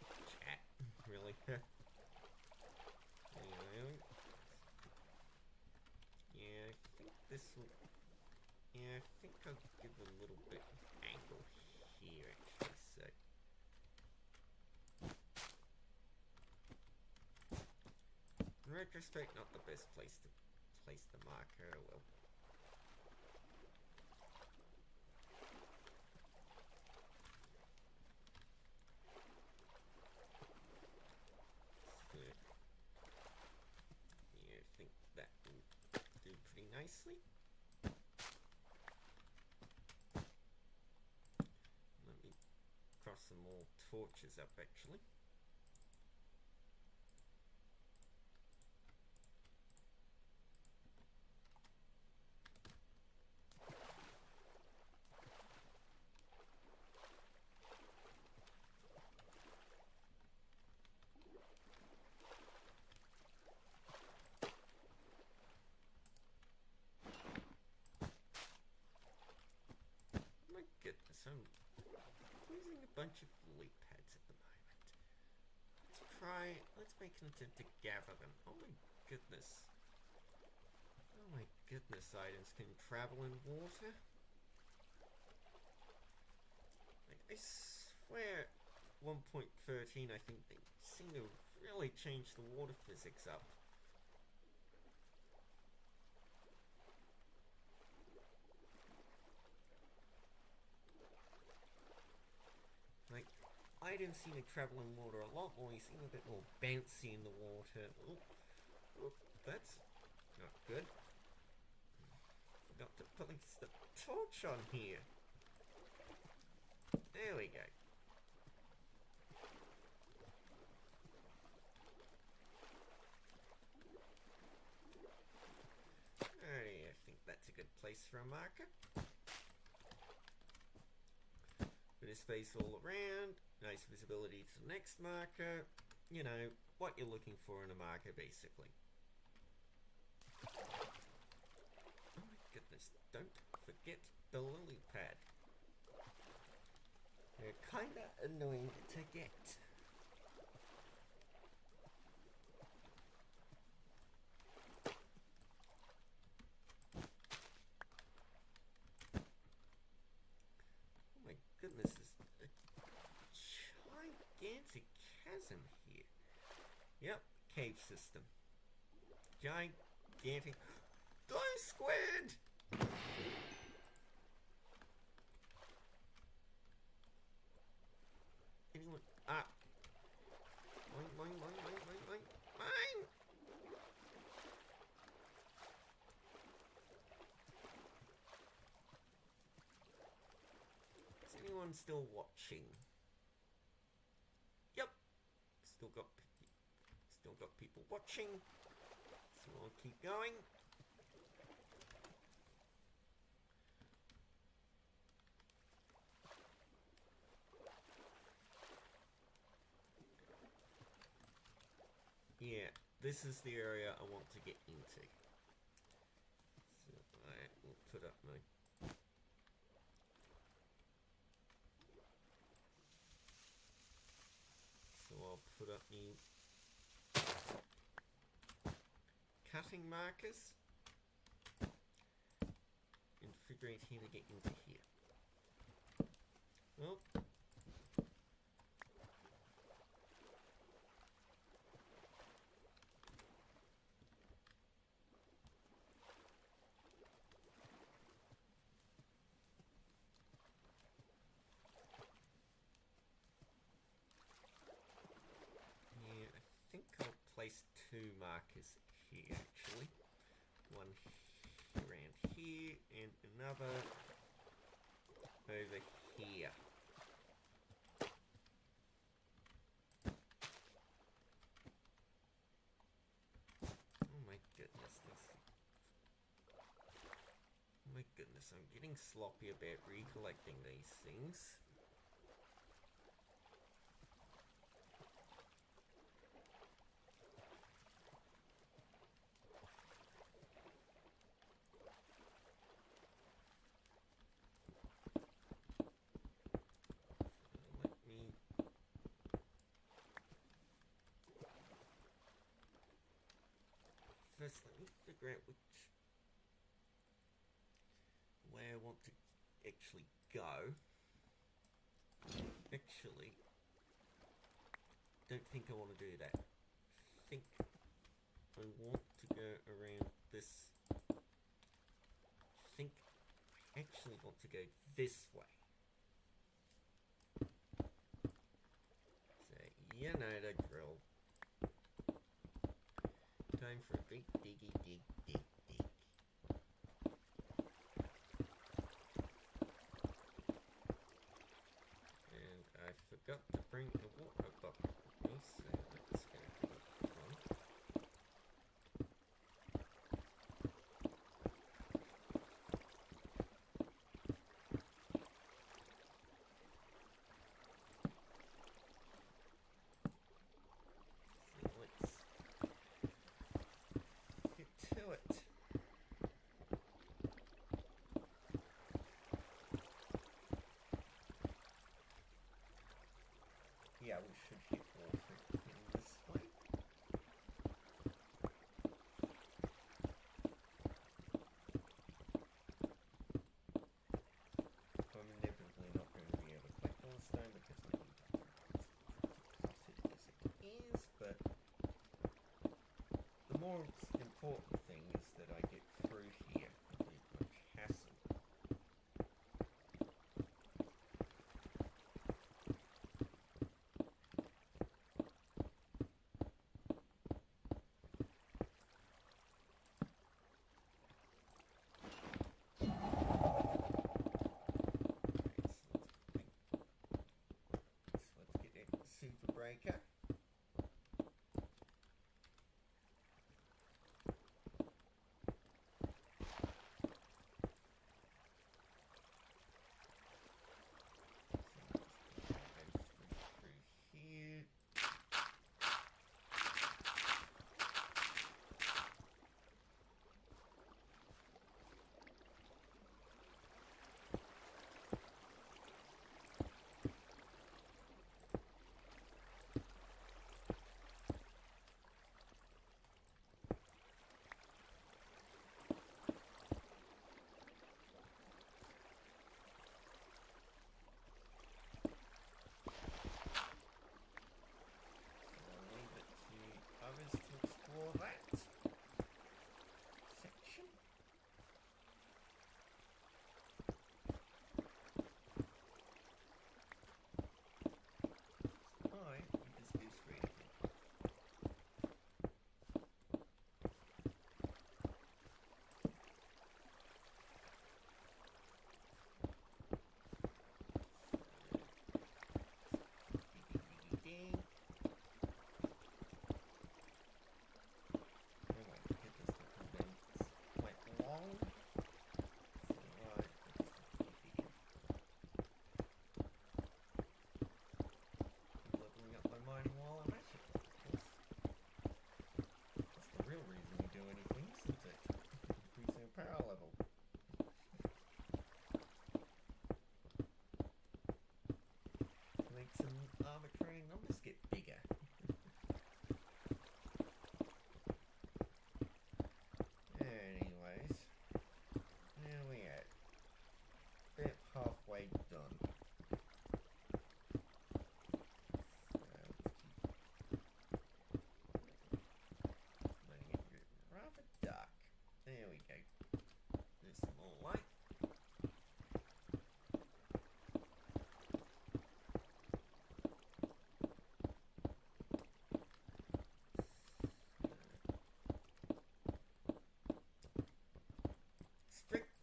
let's just... Chat, really? Anyway... Yeah, I think this will... Yeah, I think I'll give a little bit of angle here, actually, so... In retrospect, not the best place to place the marker, well... So, yeah, I think that will do pretty nicely. Let me cross some more torches up, actually. My goodness, I'm using a bunch of lily pads at the moment. Let's make an attempt to gather them. Oh my goodness. Oh my goodness, items can travel in water. Like, I swear 1.13, I think they seem to really change the water physics up. Like, items seem to travel in water a lot more. You seem a bit more bouncy in the water. Oh, that's not good. Forgot to place the torch on here. There we go. Alrighty, I think that's a good place for a marker. Put his face all around. Nice visibility to the next marker. You know, what you're looking for in a marker, basically. Oh my goodness, don't forget the lily pad. They're kinda annoying to get. Oh my goodness, there's a gigantic chasm here. Yep, cave system. Gigantic. Glow squid! Anyone? Ah! Mine! Is anyone still watching? Yep. Still got people watching. So I'll keep going. Yeah, this is the area I want to get into. So I will put up my... So I'll put up my cutting markers and figure out how to get into here. Well, yeah, I think I'll place 2 markers here actually. One around here and another over here. Oh my goodness, oh my goodness, I'm getting sloppy about recollecting these things. First, let me figure out which way I want to actually go. Actually, don't think I want to do that. I think I want to go around this. I think I actually want to go this way. So, you know the drill. Time for a big diggy dig. And I forgot to bring a water bucket with me, so that's going to be fun. So let's get to it. Yeah, we should hit water in this way. I'm inevitably not going to be able to collect all the stone because my inventory is pretty cluttered as it is, but the more important thing is that I get through here with much hassle. So let's get that super breaker.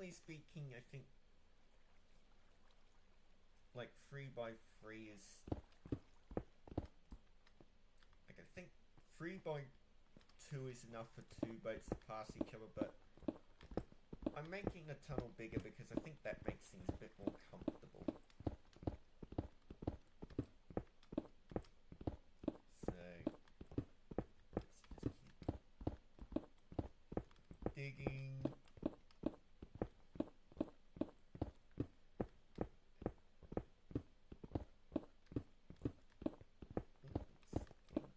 technically speaking, I think like 3x3 is like, I think 3x2 is enough for 2 boats to pass each other, but I'm making the tunnel bigger because I think that makes things a bit more comfortable. So let's just keep digging.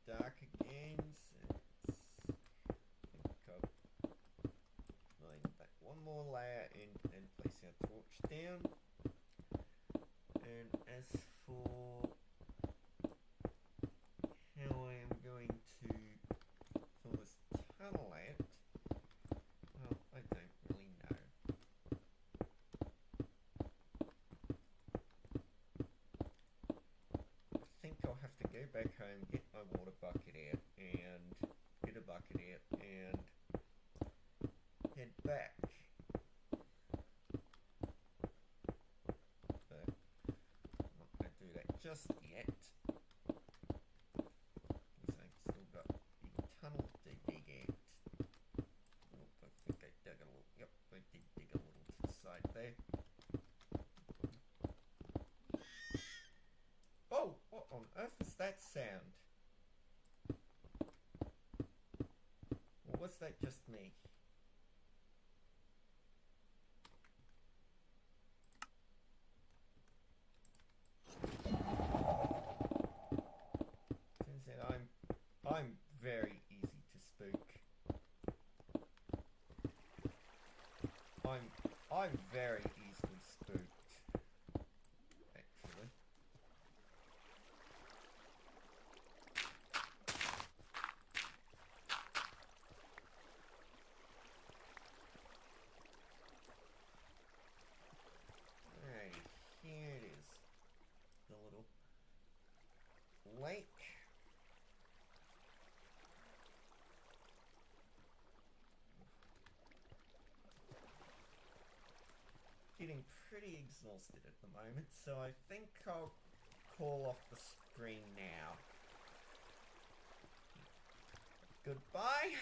Dark again, so I think I'll line back one more layer and place our torch down. And as for how I am going to fill this tunnel out, well, I don't really know. I think I'll have to go back home, get my water bucket out, and get a bucket out, and head back. But I'm not going to do that just yet, because I've still got the tunnel to dig out. Oh, I think I dug a little, yep, I did dig a little to the side there. Oh, what on earth is that sound? Or was that just me? Turns out I'm very easy to spook. I'm very easily spooked, actually. Alrighty, here it is. The little lake. Getting pretty exhausted at the moment, so I think I'll call off the screen now. Goodbye.